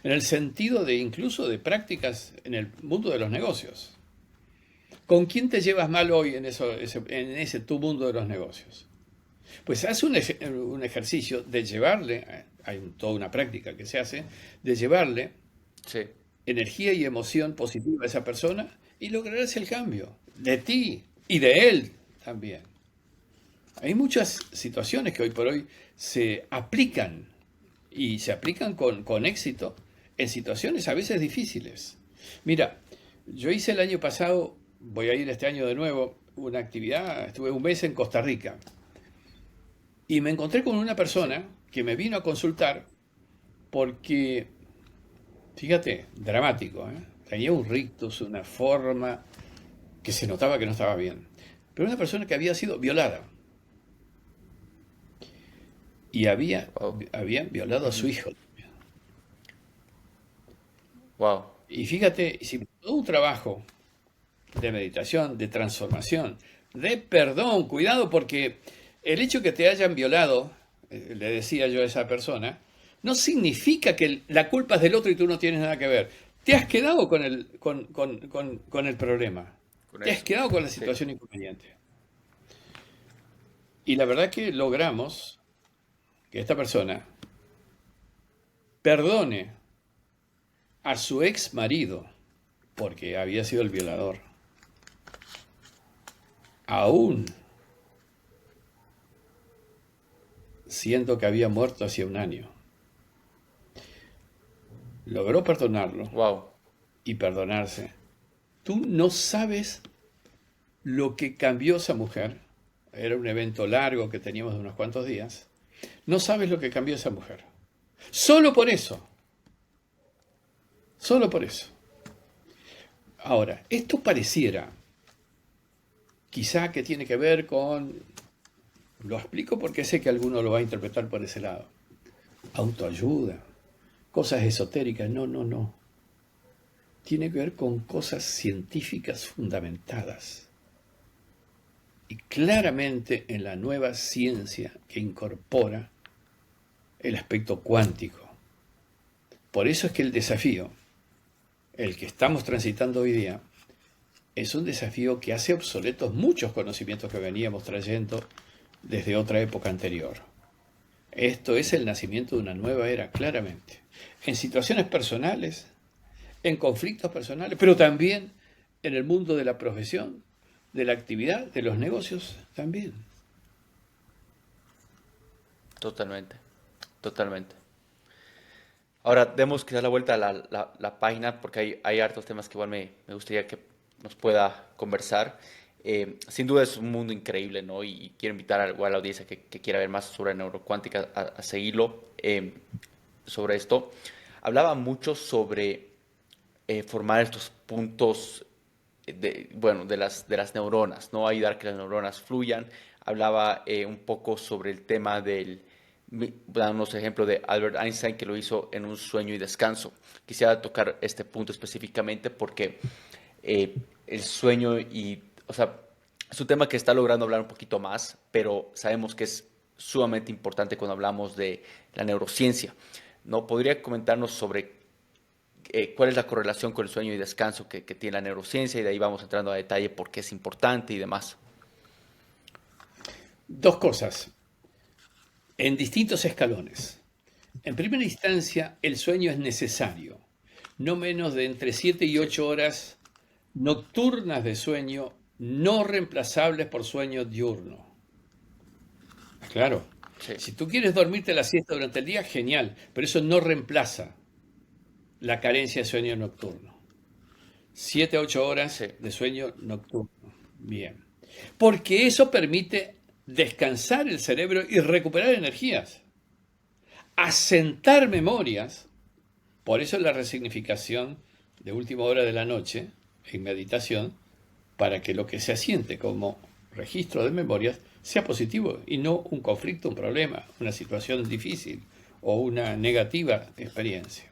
en el sentido de incluso de prácticas en el mundo de los negocios. ¿Con quién te llevas mal hoy en ese tu mundo de los negocios? Pues hace un ejercicio de llevarle, hay toda una práctica que se hace, de llevarle sí, energía y emoción positiva a esa persona y lograrás el cambio de ti y de él también. Hay muchas situaciones que hoy por hoy se aplican y se aplican con éxito en situaciones a veces difíciles. Mira, yo hice el año pasado, voy a ir este año de nuevo, una actividad, estuve un mes en Costa Rica y me encontré con una sí. persona que me vino a consultar porque, fíjate, dramático, ¿eh? Tenía un rictus, una forma que se notaba que no estaba bien. Pero una persona que había sido violada y Wow. habían violado a su Ujú. hijo. Wow. Y fíjate, hicimos todo un trabajo de meditación, de transformación, de perdón, cuidado porque el hecho que te hayan violado, le decía yo a esa persona, no significa que la culpa es del otro y tú no tienes nada que ver. Te has quedado con el problema, Con te has eso. quedado con la Sí. situación inconveniente. Y la verdad que logramos que esta persona perdone a su ex marido, porque había sido el violador, aún siendo que había muerto hacía un año. Logró perdonarlo Wow. y perdonarse. Tú no sabes lo que cambió esa mujer. Era un evento largo que teníamos de unos cuantos días. No sabes lo que cambió esa mujer. Solo por eso. Solo por eso. Ahora, esto pareciera, quizá que tiene que ver con, lo explico porque sé que alguno lo va a interpretar por ese lado, autoayuda, cosas esotéricas. No, no, no. Tiene que ver con cosas científicas fundamentadas. Y claramente en la nueva ciencia que incorpora el aspecto cuántico. Por eso es que el desafío, el que estamos transitando hoy día, es un desafío que hace obsoletos muchos conocimientos que veníamos trayendo desde otra época anterior. Esto es el nacimiento de una nueva era, claramente. En situaciones personales, en conflictos personales, pero también en el mundo de la profesión, de la actividad, de los negocios también. Totalmente, totalmente. Ahora, demos quizás la vuelta a la página porque hay hartos temas que igual me gustaría que nos pueda conversar. Sin duda es un mundo increíble, ¿no? Y quiero invitar a la audiencia que quiera ver más sobre neurocuántica a seguirlo sobre esto. Hablaba mucho sobre formar estos puntos de las neuronas, ¿no? Ayudar a que las neuronas fluyan. Hablaba un poco sobre el tema damos ejemplo de Albert Einstein, que lo hizo en un sueño y descanso. Quisiera tocar este punto específicamente porque el sueño o sea, es un tema que está logrando hablar un poquito más, pero sabemos que es sumamente importante cuando hablamos de la neurociencia, ¿no? ¿Podría comentarnos sobre cuál es la correlación con el sueño y descanso que tiene la neurociencia? Y de ahí vamos entrando a detalle por qué es importante y demás. Dos cosas, en distintos escalones. En primera instancia, el sueño es necesario. No menos de entre 7 y 8 horas nocturnas de sueño, no reemplazables por sueño diurno. Claro, Sí. si tú quieres dormirte la siesta durante el día, genial, pero eso no reemplaza la carencia de sueño nocturno. 7 a 8 horas Sí. de sueño nocturno. Bien. Porque eso permite descansar el cerebro y recuperar energías. Asentar memorias. Por eso la resignificación de última hora de la noche en meditación, para que lo que se asiente como registro de memorias sea positivo y no un conflicto, un problema, una situación difícil o una negativa experiencia.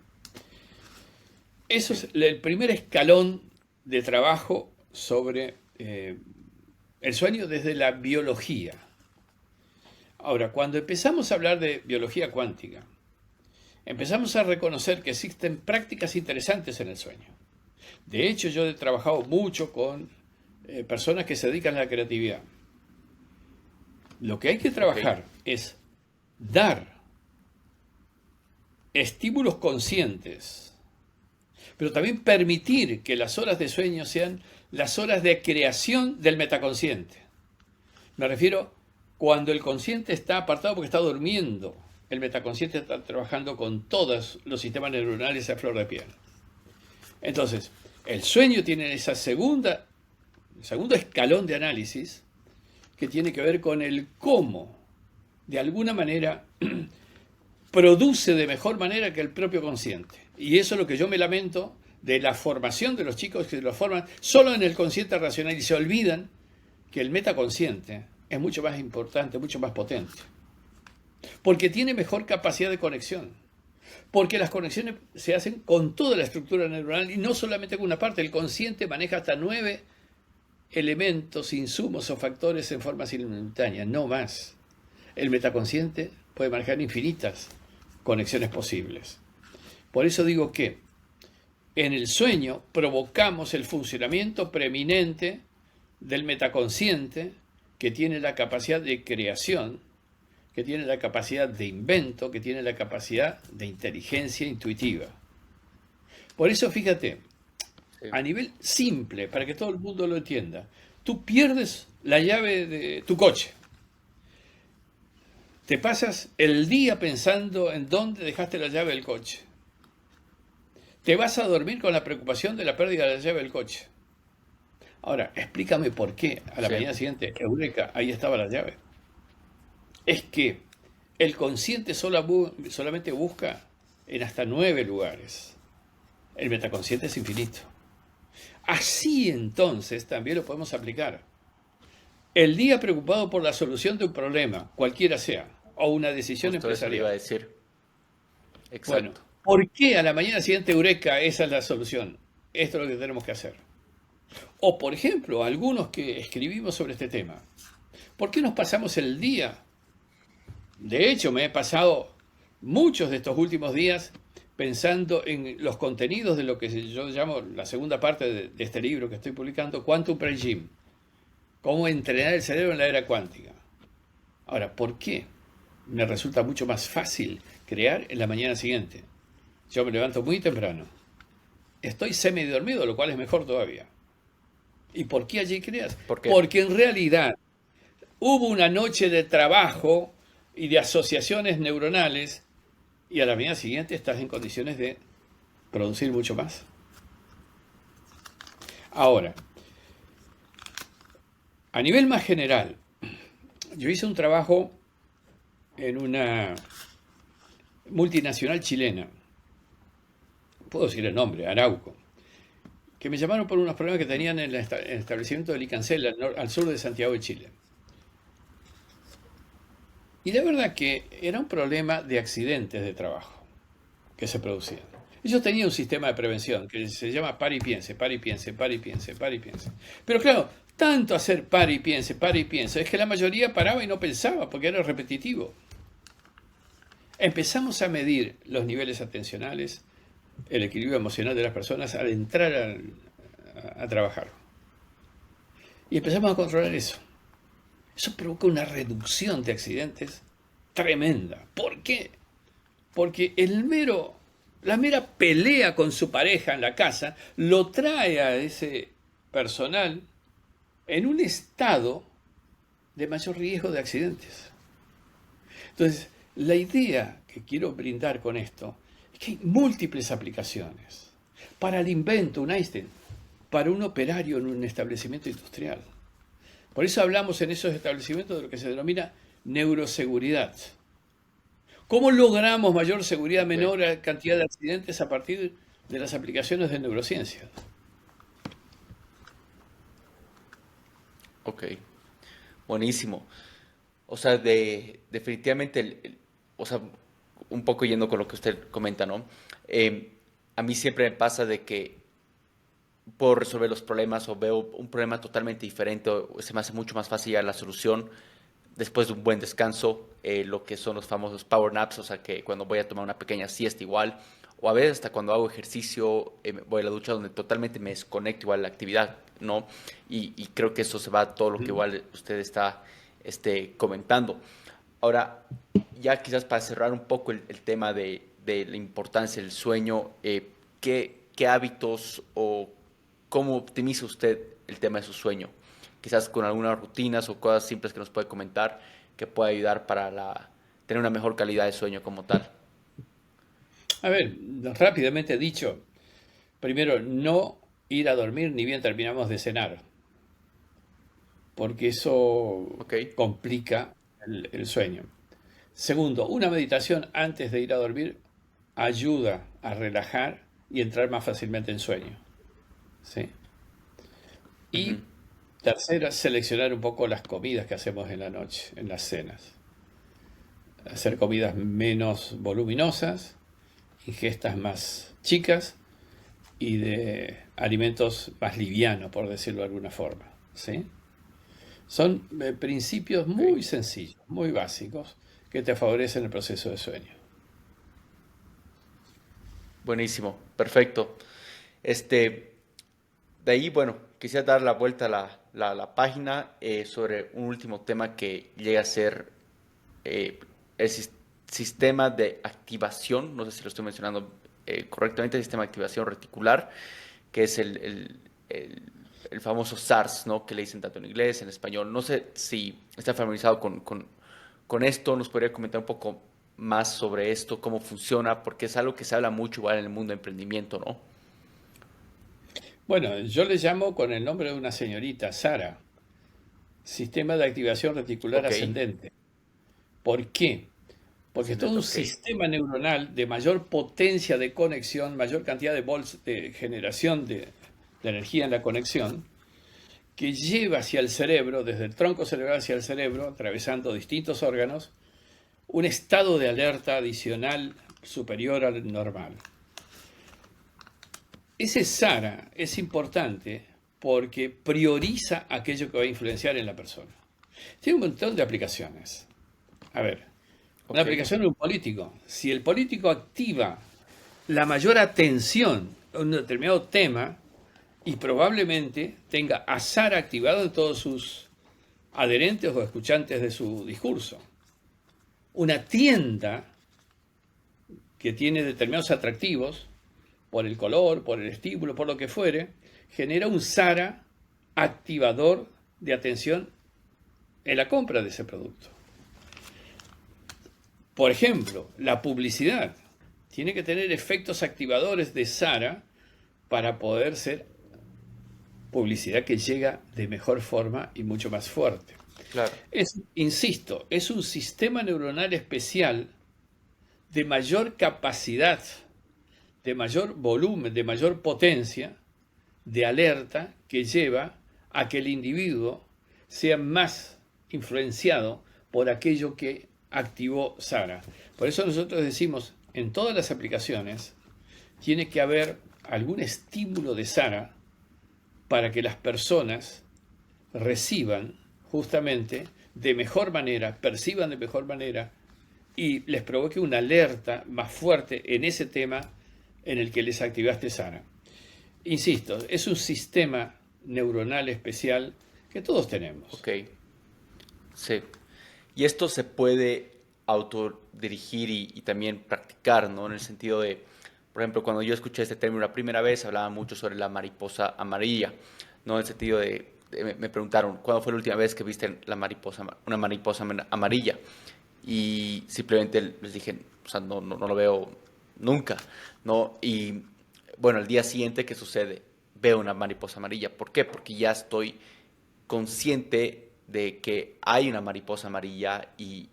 Eso es el primer escalón de trabajo sobre el sueño desde la biología. Ahora, cuando empezamos a hablar de biología cuántica, empezamos a reconocer que existen prácticas interesantes en el sueño. De hecho, yo he trabajado mucho con personas que se dedican a la creatividad. Lo que hay que trabajar es dar estímulos conscientes, pero también permitir que las horas de sueño sean las horas de creación del metaconsciente. Me refiero cuando el consciente está apartado porque está durmiendo. El metaconsciente está trabajando con todos los sistemas neuronales a flor de piel. Entonces, el sueño tiene esa segundo escalón de análisis que tiene que ver con el cómo, de alguna manera, produce de mejor manera que el propio consciente. Y eso es lo que yo me lamento de la formación de los chicos, que lo forman solo en el consciente racional y se olvidan que el metaconsciente es mucho más importante, mucho más potente. Porque tiene mejor capacidad de conexión. Porque las conexiones se hacen con toda la estructura neuronal y no solamente con una parte. El consciente maneja hasta 9 elementos, insumos o factores en forma simultánea, no más. El metaconsciente puede manejar infinitas conexiones posibles. Por eso digo que en el sueño provocamos el funcionamiento preeminente del metaconsciente, que tiene la capacidad de creación, que tiene la capacidad de invento, que tiene la capacidad de inteligencia intuitiva. Por eso, fíjate, a nivel simple, para que todo el mundo lo entienda, tú pierdes la llave de tu coche. Te pasas el día pensando en dónde dejaste la llave del coche. Te vas a dormir con la preocupación de la pérdida de la llave del coche. Ahora, explícame por qué a la Sí. mañana siguiente, eureka, ahí estaba la llave. Es que el consciente solamente busca en hasta 9 lugares. El metaconsciente es infinito. Así entonces también lo podemos aplicar. El día preocupado por la solución de un problema, cualquiera sea, o una decisión Justo eso le iba a empresarial. decir. Bueno, Exacto. ¿por qué a la mañana siguiente, eureka, esa es la solución? Esto es lo que tenemos que hacer. O, por ejemplo, algunos que escribimos sobre este tema. ¿Por qué nos pasamos el día? De hecho, me he pasado muchos de estos últimos días pensando en los contenidos de lo que yo llamo la segunda parte de este libro que estoy publicando, Quantum Regime. Cómo entrenar el cerebro en la era cuántica. Ahora, ¿por qué? Me resulta mucho más fácil crear en la mañana siguiente. Yo me levanto muy temprano. Estoy semidormido, lo cual es mejor todavía. ¿Y por qué allí creas? ¿Por qué? Porque en realidad hubo una noche de trabajo y de asociaciones neuronales y a la mañana siguiente estás en condiciones de producir mucho más. Ahora, a nivel más general, yo hice un trabajo en una multinacional chilena, puedo decir el nombre, Arauco, que me llamaron por unos problemas que tenían en el establecimiento de Licancel, al sur de Santiago de Chile. Y la verdad que era un problema de accidentes de trabajo que se producían. Ellos tenían un sistema de prevención que se llama para y piense, para y piense, para y piense, para y piense. Pero claro, tanto hacer para y piense, es que la mayoría paraba y no pensaba porque era repetitivo. Empezamos a medir los niveles atencionales, el equilibrio emocional de las personas al entrar a trabajar. Y empezamos a controlar eso. Eso provoca una reducción de accidentes tremenda. ¿Por qué? Porque la mera pelea con su pareja en la casa lo trae a ese personal en un estado de mayor riesgo de accidentes. Entonces, la idea que quiero brindar con esto es que hay múltiples aplicaciones para el invento, un Einstein, para un operario en un establecimiento industrial. Por eso hablamos en esos establecimientos de lo que se denomina neuroseguridad. ¿Cómo logramos mayor seguridad, menor cantidad de accidentes a partir de las aplicaciones de neurociencia? Ok, buenísimo. O sea, definitivamente, o sea, un poco yendo con lo que usted comenta, ¿no? A mí siempre me pasa de que puedo resolver los problemas o veo un problema totalmente diferente o se me hace mucho más fácil llegar a la solución después de un buen descanso, lo que son los famosos power naps, o sea que cuando voy a tomar una pequeña siesta igual, o a veces hasta cuando hago ejercicio, voy a la ducha donde totalmente me desconecto igual de la actividad, ¿no? Y creo que eso se va a todo lo que igual usted está comentando. Ahora, ya quizás para cerrar un poco el tema de la importancia del sueño, ¿qué hábitos o cómo optimiza usted el tema de su sueño? Quizás con algunas rutinas o cosas simples que nos puede comentar que pueda ayudar para tener una mejor calidad de sueño como tal. A ver, rápidamente dicho, primero, no ir a dormir ni bien terminamos de cenar, porque eso Ok, complica el sueño. Segundo, una meditación antes de ir a dormir ayuda a relajar y entrar más fácilmente en sueño. ¿Sí? Y ujú, tercera, seleccionar un poco las comidas que hacemos en la noche, en las cenas. Hacer comidas menos voluminosas, ingestas más chicas y de alimentos más livianos, por decirlo de alguna forma. ¿Sí? Son principios ok. muy sencillos, muy básicos, que te favorecen el proceso de sueño. Buenísimo, perfecto. De ahí, bueno, quisiera dar la vuelta a la página sobre un último tema que llega a ser el sistema de activación, no sé si lo estoy mencionando correctamente, el sistema de activación reticular, que es el famoso SARS, ¿no? Que le dicen tanto en inglés, en español. No sé si está familiarizado con esto nos podría comentar un poco más sobre esto, cómo funciona, porque es algo que se habla mucho igual en el mundo de emprendimiento, ¿no? Bueno, yo le llamo con el nombre de una señorita, Sara, Sistema de Activación Reticular Ok, Ascendente. ¿Por qué? Porque es todo ascendente, un ok, sistema neuronal de mayor potencia de conexión, mayor cantidad de volts de generación de energía en la conexión, que lleva hacia el cerebro, desde el tronco cerebral hacia el cerebro, atravesando distintos órganos, un estado de alerta adicional superior al normal. Ese SARA es importante porque prioriza aquello que va a influenciar en la persona. Tiene un montón de aplicaciones. A ver, una ok, aplicación de un político. Si el político activa la mayor atención a un determinado tema y probablemente tenga a SARA activado en todos sus adherentes o escuchantes de su discurso. Una tienda que tiene determinados atractivos, por el color, por el estímulo, por lo que fuere, genera un SARA activador de atención en la compra de ese producto. Por ejemplo, la publicidad tiene que tener efectos activadores de SARA para poder ser publicidad que llega de mejor forma y mucho más fuerte. claro, Insisto, es un sistema neuronal especial de mayor capacidad, de mayor volumen, de mayor potencia, de alerta, que lleva a que el individuo sea más influenciado por aquello que activó SARA. Por eso nosotros decimos, en todas las aplicaciones, tiene que haber algún estímulo de SARA para que las personas reciban justamente de mejor manera, perciban de mejor manera y les provoque una alerta más fuerte en ese tema en el que les activaste SARA. Insisto, es un sistema neuronal especial que todos tenemos. ok, sí. Y esto se puede autodirigir y también practicar, ¿no? En el sentido de, por ejemplo, cuando yo escuché este término la primera vez, hablaba mucho sobre la mariposa amarilla, ¿no? En el sentido me preguntaron, ¿cuándo fue la última vez que viste una mariposa amarilla? Y simplemente les dije, o sea, no lo veo nunca, ¿no? Y bueno, el día siguiente, ¿qué sucede? Veo una mariposa amarilla. ¿Por qué? Porque ya estoy consciente de que hay una mariposa amarilla y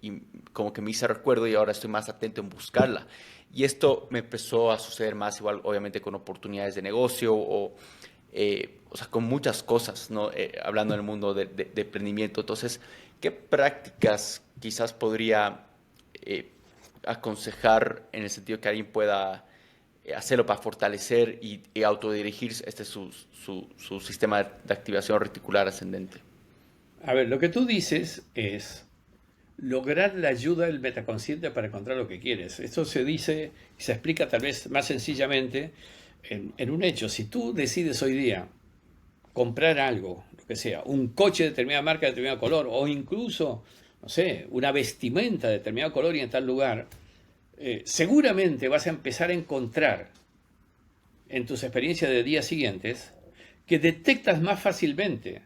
como que me hice recuerdo y ahora estoy más atento en buscarla. Y esto me empezó a suceder más igual, obviamente, con oportunidades de negocio o sea, con muchas cosas, ¿no? Hablando en el mundo de emprendimiento. Entonces, ¿qué prácticas quizás podría aconsejar en el sentido que alguien pueda hacerlo para fortalecer y autodirigir su sistema de activación reticular ascendente? A ver, lo que tú dices es lograr la ayuda del metaconsciente para encontrar lo que quieres. Esto se dice y se explica tal vez más sencillamente en un hecho. Si tú decides hoy día comprar algo, lo que sea, un coche de determinada marca, de determinado color, o incluso, no sé, una vestimenta de determinado color y en tal lugar, seguramente vas a empezar a encontrar en tus experiencias de días siguientes que detectas más fácilmente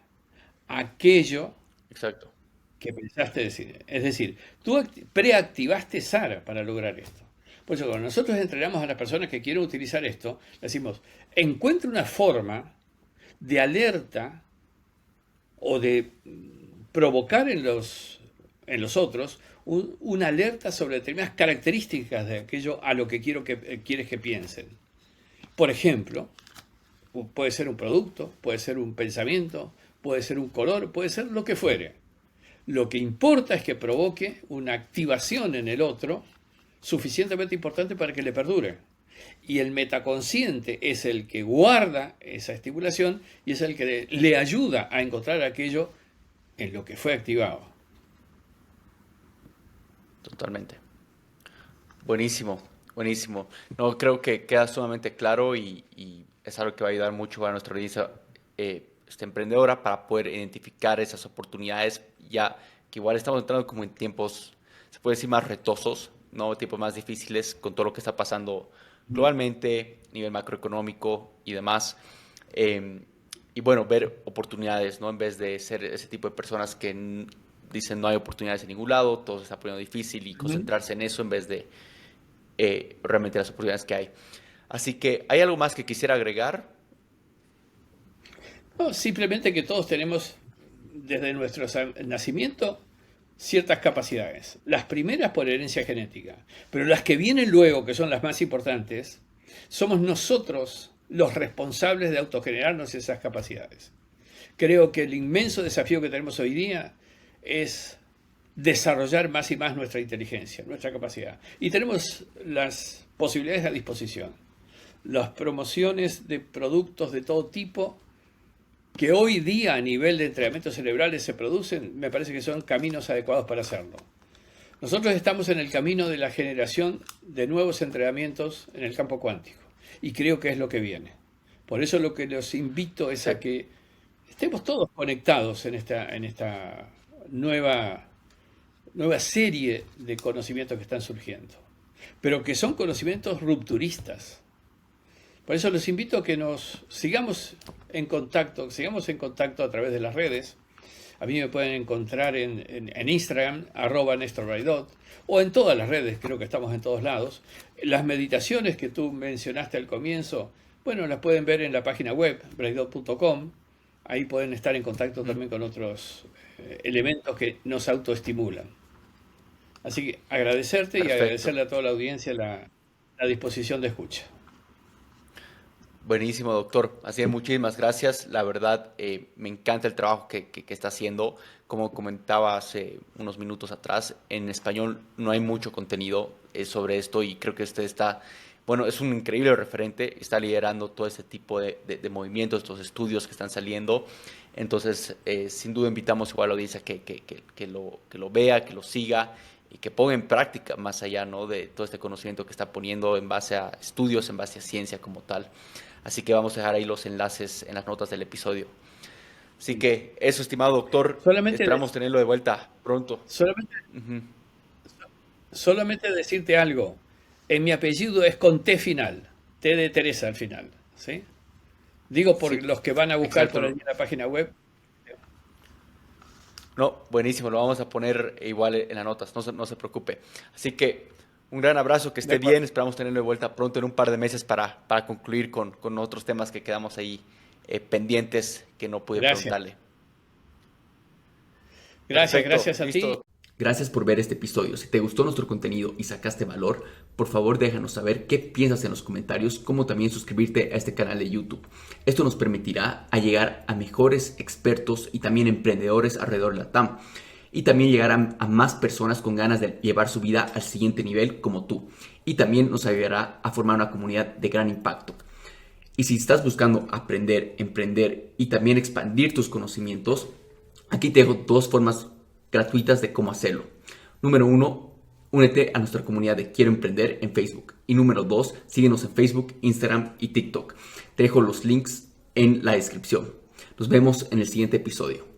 aquello Exacto. que pensaste decir. Es decir, tú preactivaste SARA para lograr esto. Por eso, cuando nosotros entrenamos a las personas que quieren utilizar esto, le decimos, encuentra una forma de alerta o de provocar en los otros una alerta sobre determinadas características de aquello a lo que quieres que piensen. Por ejemplo, puede ser un producto, puede ser un pensamiento, puede ser un color, puede ser lo que fuere. Lo que importa es que provoque una activación en el otro suficientemente importante para que le perdure. Y el metaconsciente es el que guarda esa estimulación y es el que le ayuda a encontrar aquello en lo que fue activado. Totalmente. Buenísimo, buenísimo. No, creo que queda sumamente claro y es algo que va a ayudar mucho a nuestra audiencia emprendedora para poder identificar esas oportunidades, ya que igual estamos entrando como en tiempos, se puede decir, más retosos, ¿no? Tiempos más difíciles con todo lo que está pasando globalmente, a nivel macroeconómico y demás. Y bueno, ver oportunidades, ¿no? En vez de ser ese tipo de personas que dicen no hay oportunidades en ningún lado, todo se está poniendo difícil y concentrarse en eso en vez de realmente las oportunidades que hay. Así que, ¿hay algo más que quisiera agregar? No, simplemente que todos tenemos desde nuestro nacimiento ciertas capacidades. Las primeras por herencia genética, pero las que vienen luego, que son las más importantes, somos nosotros los responsables de autogenerarnos esas capacidades. Creo que el inmenso desafío que tenemos hoy día es desarrollar más y más nuestra inteligencia, nuestra capacidad. Y tenemos las posibilidades a disposición. Las promociones de productos de todo tipo que hoy día a nivel de entrenamientos cerebrales se producen, me parece que son caminos adecuados para hacerlo. Nosotros estamos en el camino de la generación de nuevos entrenamientos en el campo cuántico y creo que es lo que viene. Por eso lo que los invito es a que estemos todos conectados en esta nueva serie de conocimientos que están surgiendo, pero que son conocimientos rupturistas. Por eso los invito a que nos sigamos en contacto a través de las redes. A mí me pueden encontrar en Instagram, @NéstorBraidot, o en todas las redes, creo que estamos en todos lados. Las meditaciones que tú mencionaste al comienzo, bueno, las pueden ver en la página web, braidot.com. Ahí pueden estar en contacto también con otros elementos que nos autoestimulan. Así que agradecerte. Perfecto. Y agradecerle a toda la audiencia la disposición de escucha. Buenísimo, doctor. Así que muchísimas gracias. La verdad, me encanta el trabajo que está haciendo. Como comentaba hace unos minutos atrás, en español no hay mucho contenido sobre esto y creo que usted está, bueno, es un increíble referente. Está liderando todo ese tipo de movimientos, estos estudios que están saliendo. Entonces, sin duda invitamos igual a la audiencia que lo vea, que lo siga y que ponga en práctica más allá, ¿no?, de todo este conocimiento que está poniendo en base a estudios, en base a ciencia como tal. Así que vamos a dejar ahí los enlaces en las notas del episodio. Así que eso, estimado doctor, esperamos tenerlo de vuelta pronto. Solamente decirte algo. En mi apellido es con T final, T de Teresa al final, ¿sí? Digo por los que van a buscar por ahí en la página web. No, buenísimo, lo vamos a poner igual en las notas, no se preocupe. Así que un gran abrazo, que esté bien, esperamos tenerlo de vuelta pronto en un par de meses para concluir con otros temas que quedamos ahí pendientes que no pude preguntarle. Gracias a ti. Gracias por ver este episodio. Si te gustó nuestro contenido y sacaste valor, por favor déjanos saber qué piensas en los comentarios, como también suscribirte a este canal de YouTube. Esto nos permitirá llegar a mejores expertos y también emprendedores alrededor de la TAM. Y también llegar a más personas con ganas de llevar su vida al siguiente nivel como tú. Y también nos ayudará a formar una comunidad de gran impacto. Y si estás buscando aprender, emprender y también expandir tus conocimientos, aquí te dejo 2 formas gratuitas de cómo hacerlo. Número 1, únete a nuestra comunidad de Quiero Emprender en Facebook. Y número 2, síguenos en Facebook, Instagram y TikTok. Te dejo los links en la descripción. Nos vemos en el siguiente episodio.